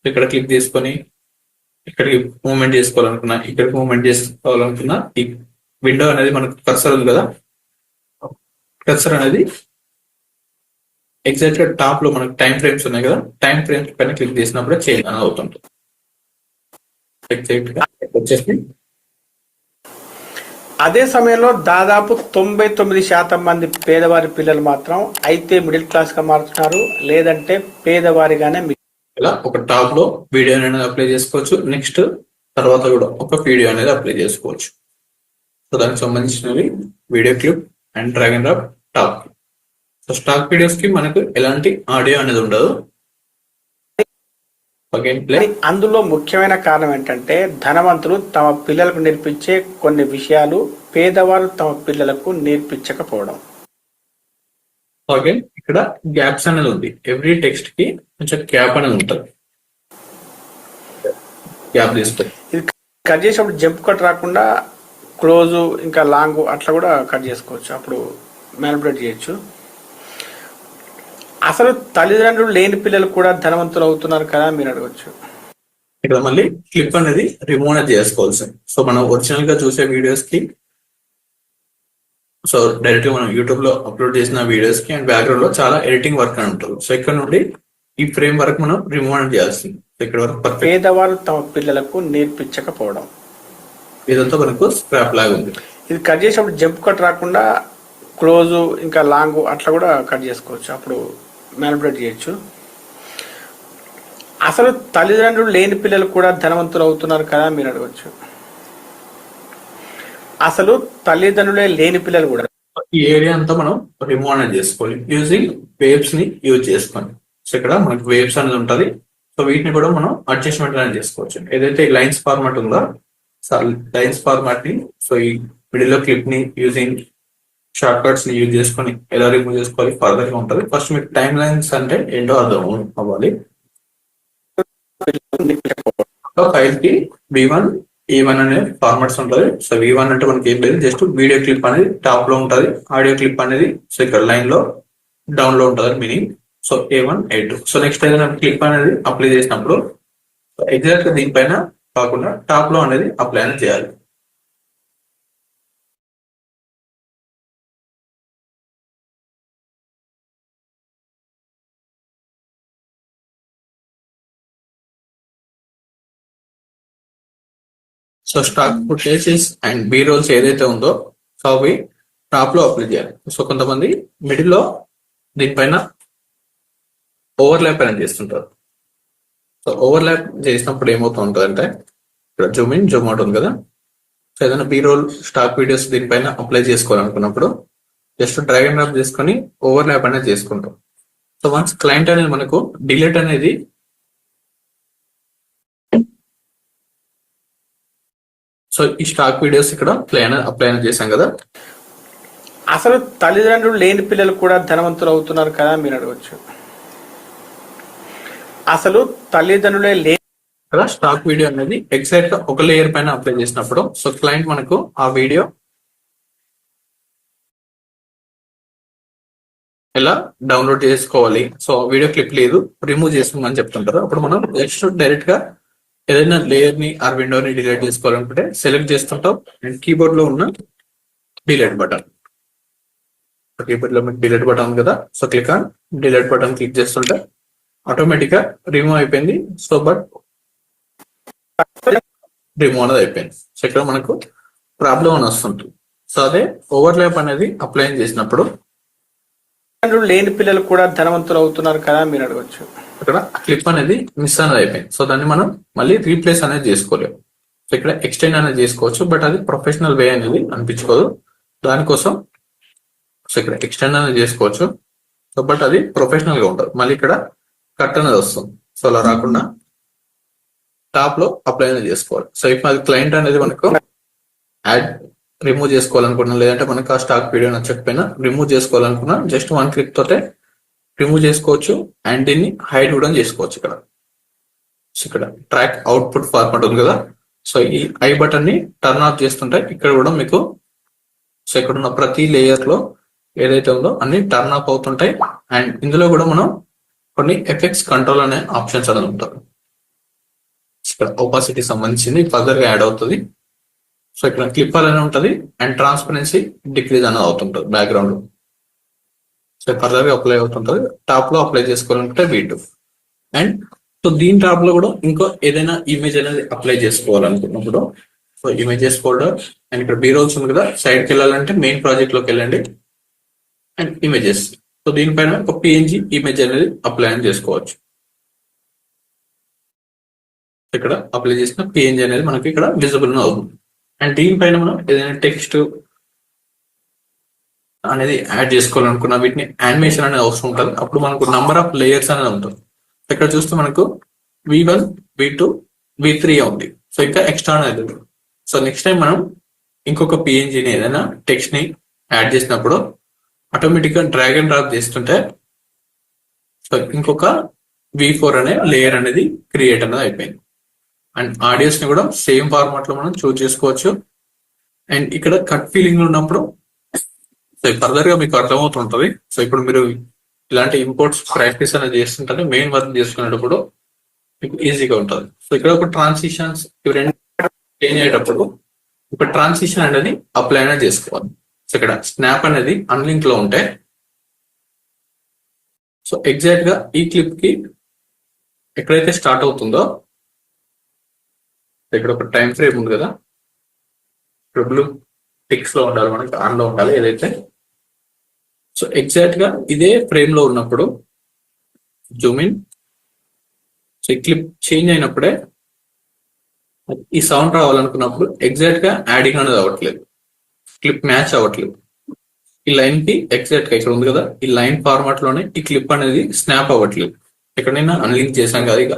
S1: ఇక్కడ క్లిక్ చేసుకొని ఇక్కడికి మూవ్మెంట్ చేసుకోవాలనుకున్నా, ఇక్కడికి మూవ్మెంట్ చేసుకోవాలనుకున్నా ఈ విండో అనేది మనకు కర్సర్ ఉంది కదా, కర్సర్ అనేది ఎగ్జాక్ట్ గా టాప్ లో మనకు టైం ఫ్రేమ్స్ ఉన్నాయి కదా, టైం ఫ్రేమ్స్ పైన క్లిక్ చేసినప్పుడే చేంజ్ అనేది అవుతుంది. ఎగ్జాక్ట్ గా వచ్చేసి
S2: అదే సమయంలో దాదాపు 99% మంది పేదవారి పిల్లలు మాత్రం అయితే మిడిల్ క్లాస్ గా మారుతున్నారు, లేదంటే పేదవారిగానే.
S1: ఇలా ఒక టాప్ లో వీడియో అనేది అప్లై చేసుకోవచ్చు. నెక్స్ట్ తర్వాత కూడా ఒక వీడియో అనేది అప్లై చేసుకోవచ్చు. సో దానికి సంబంధించినవి video clip and drag and drop top. So stock videos కి మనకు ఎలాంటి ఆడియో అనేది ఉండదు. Again play.
S2: కానీ అందులో ముఖ్యమైన కారణం ఏంటంటే ధనవంతులు తమ పిల్లలకు నేర్పించే కొన్ని విషయాలు పేదవారు తమ పిల్లలకు నేర్పించకపోవడం.
S1: అగైన్ ఇక్కడ గ్యాప్స్ అనేది ఉంది. ఎవ్రీ టెక్స్ట్ కి కొంచెం గ్యాప్ అనేది ఉంటుంది. గ్యాప్ తీసుకొని
S2: ఇది కట్ చేసినప్పుడు జంప్ కట్ రాకుండా క్లోజ్ ఇంకా లాంగ్ అట్లా కూడా కట్ చేసుకోవచ్చు. అప్పుడు మ్యానిపులేట్ చేయొచ్చు. అసలు తల్లిదండ్రులు లేని పిల్లలు కూడా ధనవంతులు అవుతున్నారు కదా మీరు అడగచ్చు.
S1: ఇక్కడ మళ్ళీ క్లిప్ అనేది రిమూవ్ అనేది చేసుకోవాల్సింది. సో మనం ఒరిజినల్ గా చూసే వీడియోస్ కి, సో డైరెక్ట్ గా మనం యూట్యూబ్ లో అప్లోడ్ చేసిన వీడియోస్ కి అండ్ బ్యాక్గ్రౌండ్ లో చాలా ఎడిటింగ్ వర్క్ అని ఉంటుంది. సో ఇక్కడ నుండి ఈ ఫ్రేమ్ వరకు మనం రిమూవ్ అనేది చేయాల్సింది. ఇక్కడ వరకు పర్ఫెక్ట్.
S2: పేదవారు తమ పిల్లలకు నేర్పించకపోవడం,
S1: ఇదంతా మనకు స్క్రాప్ లాగా ఉంది.
S2: ఇది కట్ చేసినప్పుడు జంప్ కట్ రాకుండా క్లోజ్ ఇంకా లాంగ్ అట్లా కూడా కట్ చేసుకోవచ్చు. అప్పుడు మ్యానిపులేట్ చేయొచ్చు. అసలు తల్లిదండ్రులు లేని పిల్లలు కూడా ధనవంతులు అవుతున్నారు కదా మీరు అడగచ్చు. అసలు తల్లిదండ్రులే లేని పిల్లలు కూడా.
S1: ఈ ఏరియా అంతా మనం రిమూవ్ అనేది చేసుకోవాలి యూజింగ్ వేవ్స్ ని యూజ్ చేసుకోండి. సో ఇక్కడ మనకి వేవ్స్ అనేది ఉంటుంది. సో వీటిని కూడా మనం అడ్జస్ట్మెంట్ అనేది చేసుకోవచ్చు. ఏదైతే లైన్స్ ఫార్మాట్ ఉందో లైన్స్ ఫార్మాట్ ని, సో ఈ మిడిల్ లో క్లిప్ ని యూజింగ్ షార్ట్ కట్స్ ని యూజ్ చేసుకొని ఎలా రిమూవ్ చేసుకోవాలి ఫర్దర్ గా ఉంటుంది. ఫస్ట్ మీకు టైమ్ లైన్స్ అంటే ఏంటో అర్థం అవ్వాలి. ఫైల్ కి V1 E1 అనే ఫార్మాట్స్ ఉంటుంది. సో V1 అంటే మనకి ఏం లేదు, జస్ట్ వీడియో క్లిప్ అనేది టాప్ లో ఉంటుంది, ఆడియో క్లిప్ అనేది సో ఇక్కడ లైన్ లో డౌన్ లో ఉంటుంది meaning. So A1 A2. So next ఏదైనా క్లిప్ అనేది అప్లై చేసినప్పుడు ఎగ్జాక్ట్ గా దీనిపైన కాకుండా టాప్ లో అనేది అప్లై అనేది చేయాలి. So stock footages and B rolls ఏదైతే ఉందో సో అవి టాప్ లో అప్లై చేయాలి. సో కొంతమంది మిడిల్ లో దీనిపైన ఓవర్లాప్ అనేది చేస్తుంటారు. సో ఓవర్లాప్ చేసినప్పుడు ఏమవుతూ ఉంటుంది అంటే ఇక్కడ జూమ్ ఇన్ జూమ్ అవుట్ ఉంది కదా. సో ఏదైనా బీ రోల్ స్టాక్ వీడియోస్ దీనిపైన అప్లై చేసుకోవాలనుకున్నప్పుడు జస్ట్ డ్రాగ్ అండ్ డ్రాప్ చేసుకొని ఓవర్లాప్ అనేది చేసుకుంటాం. సో వన్స్ క్లయింట్ అనేది మనకు డిలీట్ అనేది సో ఈ స్టాక్ వీడియోస్ ఇక్కడ అప్లై అనేది చేశాం కదా.
S2: అసలు తల్లిదండ్రులు లేని పిల్లలు కూడా ధనవంతులు అవుతున్నారు కదా మీరు అడగచ్చు. అసలు తల్లిదండ్రులే లేని
S1: కదా స్టాక్ వీడియో అనేది ఎగ్జాక్ట్ గా ఒక లేయర్ పైన అప్లై చేసినప్పుడు సో క్లయింట్ మనకు ఆ వీడియో ఎలా డౌన్లోడ్ చేసుకోవాలి, సో వీడియో క్లిప్ లేదు రిమూవ్ చేసుకోమని చెప్తుంటారు. అప్పుడు మనం జస్ట్ డైరెక్ట్ గా ఏదైనా లేయర్ ని ఆ విండోని డిలీట్ చేసుకోవాలనుకుంటే సెలెక్ట్ చేస్తుంటాం అండ్ కీబోర్డ్ లో ఉన్న డిలీట్ బటన్, కీబోర్డ్ లో మీకు డిలీట్ బటన్ ఉంది కదా. So click on delete button click చేస్తుంటే ఆటోమేటిక్ గా రిమూవ్ అయిపోయింది. సో బట్ రిమూవ్ అనేది అయిపోయింది. సో ఇక్కడ మనకు ప్రాబ్లం అని వస్తుంటుంది. సో అదే ఓవర్లాప్ అనేది అప్లై చేసినప్పుడు
S2: లేని పిల్లలు కూడా ధనవంతులు అవుతున్నారు కదా మీరు అడగచ్చు.
S1: ఇక్కడ క్లిప్ అనేది మిస్ అనేది అయిపోయింది. సో దాన్ని మనం మళ్ళీ రీప్లేస్ అనేది చేసుకోలేము. సో ఇక్కడ ఎక్స్టెండ్ అనేది చేసుకోవచ్చు, బట్ అది ప్రొఫెషనల్ వే అనేది అనిపించుకోదు. దానికోసం సో ఇక్కడ ఎక్స్టెండ్ అనేది చేసుకోవచ్చు, సో బట్ అది ప్రొఫెషనల్ గా ఉంటుంది. మళ్ళీ ఇక్కడ కట్ అనేది వస్తుంది. సో అలా రాకుండా టాప్ లో అప్లై అనేది చేసుకోవాలి. సో ఇప్పుడు అది క్లయింట్ అనేది మనకు యాడ్ రిమూవ్ చేసుకోవాలనుకున్నా, లేదంటే మనకు ఆ స్టాక్ వీడియో నచ్చకపోయినా రిమూవ్ చేసుకోవాలనుకున్నా జస్ట్ వన్ క్లిక్ తోటే రిమూవ్ చేసుకోవచ్చు అండ్ దీన్ని హైడ్ కూడా చేసుకోవచ్చు. ఇక్కడ ట్రాక్ అవుట్పుట్ ఫార్మాట్ ఉంది కదా. సో ఈ ఐ బటన్ ని టర్న్ ఆఫ్ చేస్తుంటే ఇక్కడ కూడా మీకు సో ఇక్కడ ఉన్న ప్రతి లేయర్ లో ఏదైతే ఉందో అన్ని టర్న్ ఆఫ్ అవుతుంటాయి. అండ్ ఇందులో కూడా మనం కొన్ని ఎఫెక్ట్స్ కంట్రోల్ అనే ఆప్షన్స్ అనేది ఉంటాయి. ఇక్కడ ఓపాసిటీ సంబంధించింది ఫర్దర్ గా యాడ్ అవుతుంది. సో ఇక్కడ క్లిప్ అనేది ఉంటుంది అండ్ ట్రాన్స్పరెన్సీ డిక్రీజ్ అనేది అవుతుంటుంది బ్యాక్గ్రౌండ్. సో ఫర్దర్ గా అప్లై అవుతుంటుంది. టాప్ లో అప్లై చేసుకోవాలంటే V2 అండ్ సో దీని టాప్ లో కూడా ఇంకో ఏదైనా ఇమేజ్ అనేది అప్లై చేసుకోవాలనుకున్నప్పుడు సో ఇమేజెస్ ఫోల్డర్ అండ్ ఇక్కడ బీ రోల్స్ ఉంది కదా, సైడ్ కి వెళ్ళాలంటే మెయిన్ ప్రాజెక్ట్ లోకి వెళ్ళండి అండ్ ఇమేజెస్. సో దీనిపైన ఒక PNG ఇమేజ్ అనేది అప్లై అని చేసుకోవచ్చు. ఇక్కడ అప్లై చేసిన PNG అనేది మనకి ఇక్కడ విజిబుల్ అవుతుంది. అండ్ దీనిపైన మనం ఏదైనా టెక్స్ట్ అనేది యాడ్ చేసుకోవాలనుకున్న వీటిని యానిమేషన్ అనేది అవసరం ఉంటుంది. అప్పుడు మనకు నంబర్ ఆఫ్ లేయర్స్ అనేది ఉంటుంది. ఇక్కడ చూస్తే మనకు V1, V2, V3 ఉంది. సో ఇంకా ఎక్స్టర్నల్. సో నెక్స్ట్ టైం మనం ఇంకొక పిఎన్జిని ఏదైనా టెక్స్ట్ ని యాడ్ చేసినప్పుడు ఆటోమేటిక్ గా డ్రాగ్ అండ్ డ్రాప్ చేస్తుంటే సో ఇంకొక V4 అనే లేయర్ అనేది క్రియేట్ అనేది అయిపోయింది. అండ్ ఆడియోస్ ని కూడా సేమ్ ఫార్మాట్ లో మనం చూస్ చేసుకోవచ్చు. అండ్ ఇక్కడ కట్ ఫీలింగ్ ఉన్నప్పుడు సో ఫర్దర్ గా మీకు అర్థమవుతుంటది. సో ఇప్పుడు మీరు ఇలాంటి ఇంపోర్ట్స్ ప్రాక్టీస్ అనేది చేస్తుంటే మెయిన్ వర్క్ చేసుకునేటప్పుడు మీకు ఈజీగా ఉంటుంది. సో ఇక్కడ ఒక ట్రాన్సిషన్స్ ఇవి రెండు చేంజ్ అయ్యేటప్పుడు ఇప్పుడు ట్రాన్సిషన్ అనేది అప్లై అనేది చేసుకోవాలి. సో ఇక్కడ స్నాప్ అనేది అన్లింక్ లో ఉంటే సో ఎగ్జాక్ట్ గా ఈ క్లిప్ కి ఎక్కడైతే స్టార్ట్ అవుతుందో ఇక్కడ ఒక టైం ఫ్రేమ్ ఉంది కదా, ఇక్కడ బ్లూ టిక్స్ లో ఉండాలి, మనకి ఆన్ లో ఉండాలి ఏదైతే. సో ఎగ్జాక్ట్ గా ఇదే ఫ్రేమ్ లో ఉన్నప్పుడు జూమ్ ఇన్. సో ఈ క్లిప్ చేంజ్ అయినప్పుడే ఈ సౌండ్ రావాలనుకున్నప్పుడు ఎగ్జాక్ట్ గా యాడింగ్ అనేది అవ్వట్లేదు, క్లిప్ మ్యాచ్ అవ్వట్లేదు. ఈ లైన్ కి ఎగ్జాక్ట్ గా ఇక్కడ ఉంది కదా, ఈ లైన్ ఫార్మాట్ లోనే ఈ క్లిప్ అనేది స్నాప్ అవ్వట్లేదు. ఎక్కడైనా అన్లింక్ చేశాం కదా, ఇక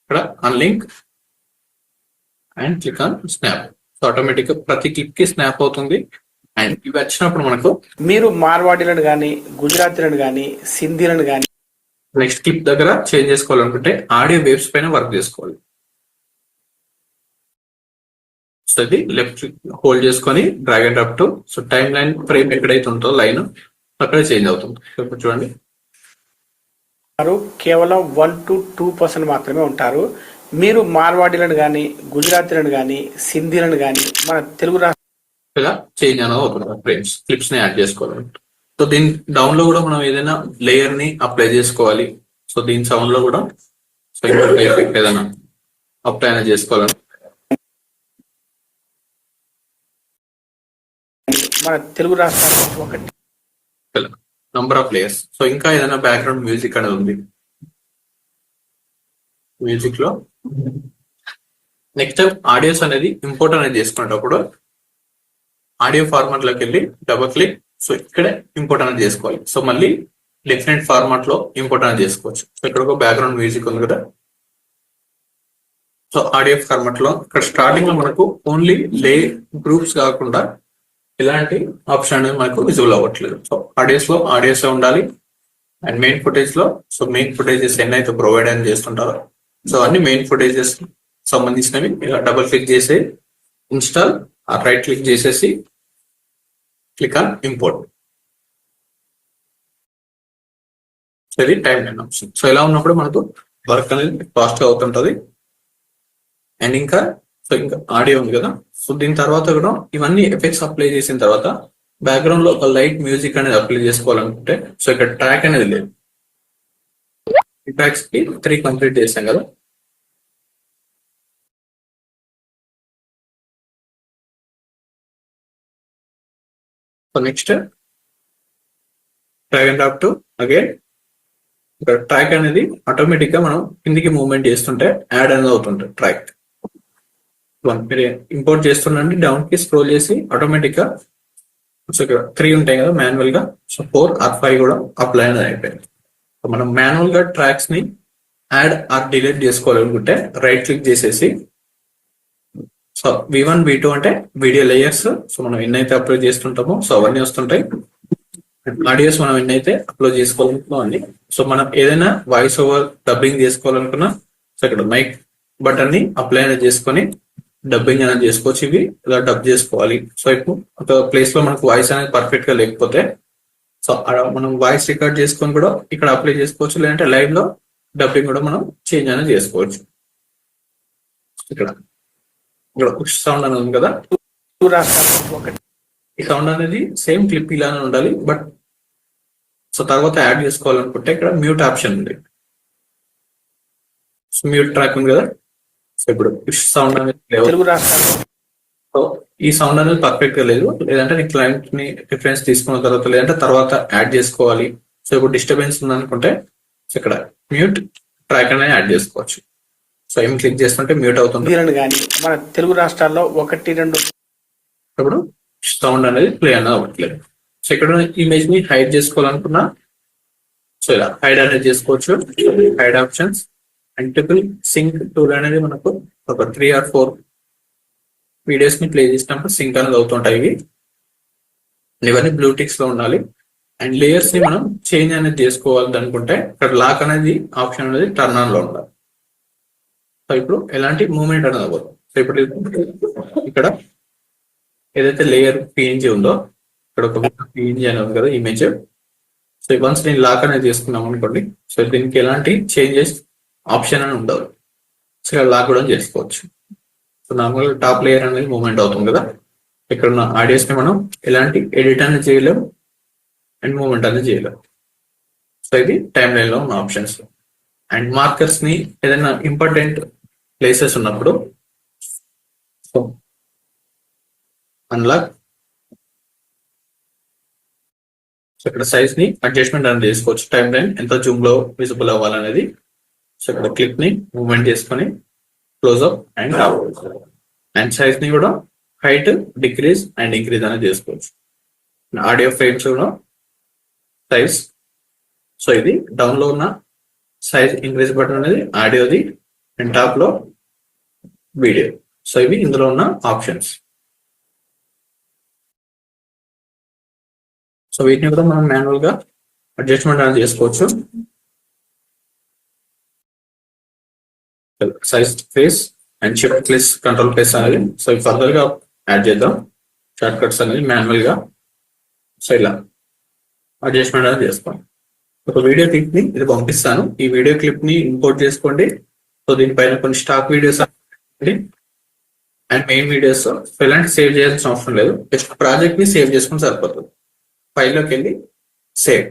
S1: ఇక్కడ unlink and click on snap. So automatic గా ప్రతి క్లిప్ కి స్నాప్ అవుతుంది. అండ్ ఇవి వచ్చినప్పుడు మనకు
S2: మీరు మార్వాడీలను కానీ, గుజరాతీలను కానీ, సింధీలను కానీ
S1: నెక్స్ట్ క్లిప్ దగ్గర చేంజ్ చేసుకోవాలనుకుంటే ఆడియో వేవ్స్ పైన వర్క్ చేసుకోవాలి. సో ఇది లెఫ్ట్ హోల్డ్ చేసుకొని drag and drop to so time line frame ఎక్కడైతే ఉంటుందో లైన్ అక్కడే చేంజ్ అవుతుంది. ఇప్పుడు చూడండి
S2: కేవలం 1 to 2% మాత్రమే ఉంటారు. మీరు మార్వాడీలను కానీ, గుజరాతీలను కానీ, సింధీలను కానీ మన తెలుగు
S1: ఇలా చేంజ్ అనేది అవుతుంది. ఫ్రేమ్స్ క్లిప్స్ ని యాడ్ చేసుకోవాలి. సో దీని డౌన్ లో కూడా మనం ఏదైనా లేయర్ ని అప్లై చేసుకోవాలి. సో దీని సౌండ్ లో కూడా సో ఎఫెక్ట్ ఏదైనా అప్లై అనేది చేసుకోవాలని
S2: మన తెలుగు రాష్ట్రాల్లో ఒకటి
S1: నంబర్ ఆఫ్ లేయర్స్. సో ఇంకా ఏదైనా బ్యాక్గ్రౌండ్ మ్యూజిక్ అనేది ఉంది. మ్యూజిక్ లో నెక్స్ట్ టైం ఆడియోస్ అనేది ఇంపోర్ట్ అనేది చేసుకునేటప్పుడు ఆడియో ఫార్మాట్ లోకి వెళ్ళి డబుల్ క్లిక్. సో ఇక్కడే ఇంపోర్ట్ అనేది చేసుకోవాలి. సో మళ్ళీ డిఫరెంట్ ఫార్మాట్ లో ఇంపోర్ట్ అనేది చేసుకోవచ్చు. సో ఇక్కడ ఒక బ్యాక్గ్రౌండ్ మ్యూజిక్ ఉంది కదా, సో ఆడియో ఫార్మాట్ లో ఇక్కడ స్టార్టింగ్ లో మనకు ఓన్లీ లే గ్రూప్స్ కాకుండా ఇలాంటి ఆప్షన్ అనేది మనకు విజిబుల్ అవ్వట్లేదు. సో ఆడియోస్ లో ఆడియోస్ ఉండాలి. అండ్ మెయిన్ ఫుటేజ్ లో సో మెయిన్ ఫుటేజెస్ ఎన్నైతే ప్రొవైడ్ అని చేస్తుంటారో సో అన్ని మెయిన్ ఫుటేజెస్ సంబంధించినవి ఇలా డబుల్ క్లిక్ చేసి ఇన్స్టాల్, రైట్ క్లిక్ చేసేసి క్లిక్ ఆన్ ఇంపోర్ట్. సో ఇది టైం లైన్ ఆప్షన్. సో ఇలా ఉన్నప్పుడు మనకు వర్క్ అనేది ఫాస్ట్ గా అవుతుంటది. అండ్ ఇంకా సో ఇంకా ఆడియో ఉంది కదా, సో దీని తర్వాత కూడా ఇవన్నీ ఎఫెక్ట్స్ అప్లై చేసిన తర్వాత బ్యాక్గ్రౌండ్ లో ఒక లైట్ మ్యూజిక్ అనేది అప్లై చేసుకోవాలనుకుంటే సో ఇక్కడ ట్రాక్ అనేది లేదు. ఈ ట్రాక్స్ కి 3 కంప్లీట్ చేసాం కదా. So next drag and drop to again ఇక్కడ ట్రాక్ అనేది ఆటోమేటిక్ గా మనం కిందికి మూవ్మెంట్ చేస్తుంటే యాడ్ అనేది అవుతుంటుంది ట్రాక్. మీరు ఇంపోర్ట్ చేస్తుండండి డౌన్ కి స్క్రోల్ చేసి ఆటోమేటిక్ గా సో ఇక్కడ 3 ఉంటాయి కదా మాన్యువల్ గా, సో 4 or 5 కూడా అప్లై అనేది అయిపోయింది. సో మనం మాన్యువల్ గా ట్రాక్స్ ని యాడ్ ఆర్ డిలీట్ చేసుకోవాలనుకుంటే రైట్ క్లిక్ చేసేసి సో V1, V2 అంటే వీడియో లేయర్స్. సో మనం ఎన్నైతే అప్లోడ్ చేస్తుంటామో సో అవన్నీ వస్తుంటాయి. ఆడియోస్ మనం ఎన్నైతే అప్లోడ్ చేసుకోవాలనుకున్నాం అన్ని. సో మనం ఏదైనా వాయిస్ ఓవర్ డబ్బింగ్ చేసుకోవాలనుకున్నా సో ఇక్కడ మైక్ బటన్ ని అప్లై అనేది చేసుకొని డబ్బింగ్ అనేది చేసుకోవచ్చు. ఇవి ఇలా డబ్ చేసుకోవాలి. సో ఇప్పుడు ఒక ప్లేస్ లో మనకు వాయిస్ అనేది పర్ఫెక్ట్ గా లేకపోతే సో మనం వాయిస్ రికార్డ్ చేసుకొని కూడా ఇక్కడ అప్లై చేసుకోవచ్చు. లేదంటే లైవ్ లో డబ్బింగ్ కూడా మనం చేంజ్ అనేది చేసుకోవచ్చు. ఇక్కడ పుష్ సౌండ్ అనేది ఉంది కదా, ఈ సౌండ్ అనేది సేమ్ క్లిప్ ఇలానే ఉండాలి. బట్ సో తర్వాత యాడ్ చేసుకోవాలనుకుంటే ఇక్కడ మ్యూట్ ఆప్షన్ ఉంది. సో మ్యూట్ ట్రాక్ ఉంది కదా, సో ఇప్పుడు పుష్ సౌండ్ అనేది లేదు. సో ఈ సౌండ్ అనేది పర్ఫెక్ట్ గా లేదు. లేదంటే నీ క్లయింట్ ని రిఫరెన్స్ తీసుకున్న తర్వాత లేదంటే తర్వాత యాడ్ చేసుకోవాలి. సో ఇప్పుడు డిస్టర్బెన్స్ ఉందనుకుంటే సో ఇక్కడ మ్యూట్ ట్రాక్ అనేది యాడ్ చేసుకోవచ్చు. సో ఏం క్లిక్ చేస్తుంటే మ్యూట్ అవుతుంది.
S2: మన తెలుగు రాష్ట్రాల్లో 1, 2
S1: ఇప్పుడు సౌండ్ అనేది ప్లే అనేది అవ్వట్లేదు. సో ఇక్కడ ఇమేజ్ ని హైడ్ చేసుకోవాలనుకున్నా సో ఇలా హైడ్ అనేది చేసుకోవచ్చు. Hide options and triple sync tool అనేది మనకు ఒక 3 or 4 వీడియోస్ ని ప్లే చేసినప్పుడు సింక్ అనేది అవుతుంటాయి ఇవి. ఇవన్నీ బ్లూటిక్స్ లో ఉండాలి. అండ్ లేయర్స్ ని మనం చేంజ్ అనేది చేసుకోవాలి అనుకుంటే ఇక్కడ లాక్ అనేది ఆప్షన్ అనేది టర్న్ ఆన్ లో ఉండాలి. సో ఇప్పుడు ఎలాంటి మూవ్మెంట్ అనేది అవ్వదు. సో ఇప్పుడు ఇక్కడ ఏదైతే లేయర్ పిఎన్జీ ఉందో ఇక్కడ ఒక పిఎన్జీ అని ఉంది కదా ఇమేజ్. సో వన్స్ నేను లాక్ అనేది చేసుకున్నాం అనుకోండి, సో దీనికి ఎలాంటి చేంజెస్ ఆప్షన్ అని ఉండదు. సో ఇక్కడ లాక్ కూడా చేసుకోవచ్చు. సో నార్మల్ టాప్ లేయర్ అనేది మూవ్మెంట్ అవుతుంది కదా, ఇక్కడ ఉన్న ఆడియోస్ ని మనం ఎలాంటి ఎడిట్ అనేది చేయలేము అండ్ మూవ్మెంట్ అనేది చేయలేము. సో ఇది టైమ్ లైన్ లో ఉన్న ఆప్షన్స్. అండ్ మార్కర్స్ ని ఏదైనా ఇంపార్టెంట్ ప్లేసెస్ ఉన్నప్పుడు సో అన్లాక్. సో ఇక్కడ సైజ్ ని అడ్జస్ట్మెంట్ అనేది చేసుకోవచ్చు. టైం లైన్ ఎంత జూమ్ లో విజిబుల్ అవ్వాలనేది. సో ఇక్కడ క్లిక్ ని మూవ్మెంట్ చేసుకొని close up and off. And size ని కూడా హైట్ డిక్రీజ్ అండ్ ఇంక్రీజ్ అనేది చేసుకోవచ్చు. ఆడియో ఫ్రేమ్స్ కూడా సైజ్. సో ఇది డౌన్ లో ఉన్న సైజ్ ఇంక్రీజ్ బటన్ అనేది ఆడియోది అండ్ టాప్ లో వీడియో. సో ఇవి ఇందులో ఉన్న ఆప్షన్స్. సో వీటిని కూడా మనం మాన్యువల్ గా అడ్జస్ట్మెంట్ అనేది చేసుకోవచ్చు. Size place and shift plus control plus అనేది. సో ఫర్దర్ గా యాడ్ చేద్దాం షార్ట్ కట్స్ అనేది మాన్యువల్ గా. సో ఇలా అడ్జస్ట్మెంట్ అనేది చేసుకోండి. ఒక వీడియో క్లిప్ ని ఇది పంపిస్తాను. ఈ వీడియో క్లిప్ ని ఇంపోర్ట్ చేసుకోండి. సో దీనిపైన కొన్ని stock videos and main videos ఎలాంటి సేవ్ చేయాల్సిన అవసరం లేదు. జస్ట్ ప్రాజెక్ట్ ని సేవ్ చేసుకుని సరిపోతుంది. ఫైల్లోకి వెళ్ళి సేవ్.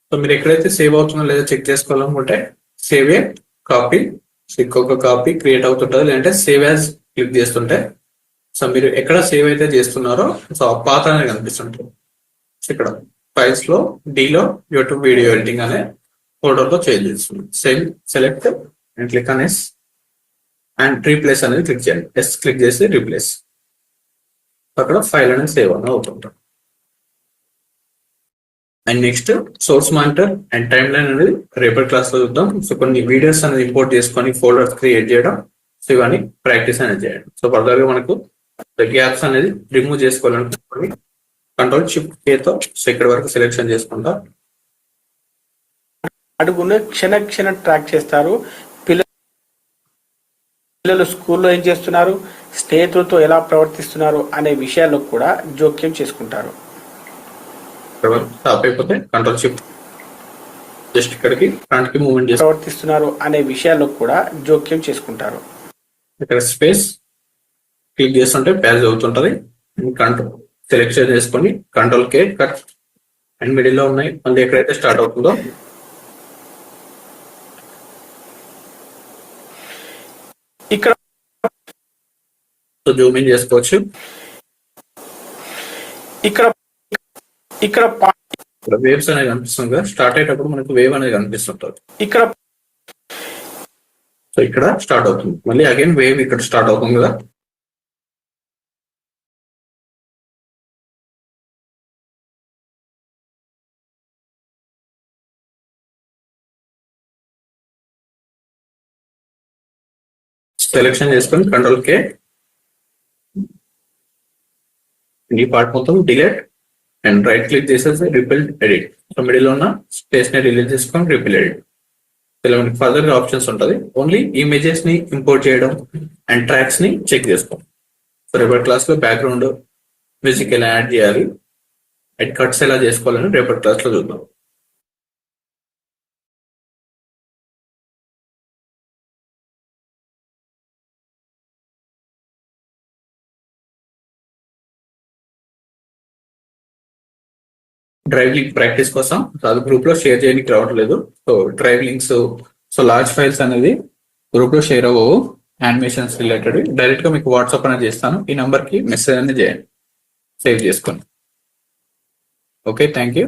S1: సో మీరు ఎక్కడైతే సేవ్ అవుతుందో లేదో చెక్ చేసుకోవాలనుకుంటే సేవ్ ఏ కాపీ. ఇంకొక కాపీ క్రియేట్ అవుతుంటుంది. లేదంటే సేవ్ యాజ్ క్లిక్ చేస్తుంటే సో మీరు ఎక్కడ సేవ్ అయితే చేస్తున్నారో సో ఆ పాత అనేది కనిపిస్తుంటుంది. ఇక్కడ ఫైల్స్ లో డీలో యూట్యూబ్ వీడియో ఎడిటింగ్ అనే ఫోల్డర్ లో చేంజ్ చేస్తుంది. Same select and click on yes and replace అనేది క్లిక్ చేయండి. ఎస్ క్లిక్ చేసి రీప్లేస్. అక్కడ ఫైల్ అనేది సేవ్ అనేది అవుతుంటుంది. And next source monitor and timeline అనేది రేపటి క్లాస్ లో చూద్దాం. సో కొన్ని వీడియోస్ అనేది ఇంపోర్ట్ చేసుకొని ఫోల్డర్స్ క్రియేట్ చేయడం. సో ఇవన్నీ ప్రాక్టీస్ అనేది చేయండి. సో ఫర్దర్ గా మనకు గ్యాప్స్ అనేది రిమూవ్ చేసుకోవాలనుకోండి కంట్రోల్ షిఫ్ట్ కేతో సో ఇక్కడ వరకు సెలెక్షన్ చేసుకుంటా
S2: అడుగును క్షణ క్షణ ట్రాక్ చేస్తారు. పిల్లలు స్కూల్లో ఏం చేస్తున్నారు, స్నేహితులతో ఎలా ప్రవర్తిస్తున్నారు అనే విషయాల్లో కూడా జోక్యం చేసుకుంటారు.
S1: టాప్ అయిపోతే కంట్రోల్ షిఫ్ట్ జస్ట్ ఇక్కడికి ఫ్రంట్ కి మూవ్మెంట్ చేసి
S2: ప్రవర్తిస్తున్నారు అనే విషయాల్లో కూడా జోక్యం చేసుకుంటారు.
S1: ఇక్కడ స్పేస్ క్లిక్ చేస్తుంటే ప్యాజ్ అవుతుంటది. కంట్రోల్ సెలెక్షన్ చేసుకొని control K cut and middle లో ఉన్నాయి మళ్ళీ ఎక్కడైతే స్టార్ట్ అవుతుందో
S2: ఇక్కడ
S1: జూమ్ ఇన్ చేసుకోవచ్చు.
S2: ఇక్కడ ఇక్కడ
S1: వేవ్స్ అనేది కనిపిస్తుంది కదా, స్టార్ట్ అయ్యేటప్పుడు మనకు వేవ్ అనేది కనిపిస్తుంటది.
S2: ఇక్కడ
S1: సో ఇక్కడ స్టార్ట్ అవుతుంది, మళ్ళీ అగైన్ వేవ్ ఇక్కడ స్టార్ట్ అవుతుంది కదా. సెలెక్షన్ చేసుకొని కంట్రోల్ కే ఈ పార్ట్ మొత్తం డిలీట్ అండ్ రైట్ క్లిక్ చేసేసి రిపిల్ ఎడిట్. సో మిడిల్ ఉన్న స్పేస్ ని రిలీజ్ చేసుకొని రిపిల్ ఎడిట్. ఇలా మనకి ఫర్దర్ గా ఆప్షన్స్ ఉంటుంది. ఓన్లీ ఇమేజెస్ ని ఇంపోర్ట్ చేయడం అండ్ ట్రాక్స్ ని చెక్ చేసుకోండి. సో రేపటి క్లాస్ లో బ్యాక్గ్రౌండ్ మ్యూజిక్ ఎలా యాడ్ చేయాలి అండ్ కట్స్ ఎలా చేసుకోవాలని రేపటి క్లాస్ లో చూద్దాం. డ్రైవ్ లింక్ ప్రాక్టీస్ కోసం అది గ్రూప్ లో షేర్ చేయడానికి రావట్లేదు. So drive links so large files అనేది గ్రూప్ లో షేర్ అవ్వవు. యానిమేషన్స్ రిలేటెడ్ డైరెక్ట్ గా మీకు వాట్సాప్ అనేది చేస్తాను. ఈ నంబర్ కి మెసేజ్ అనేది చేయండి, సేవ్ చేసుకోండి. Okay, thank you.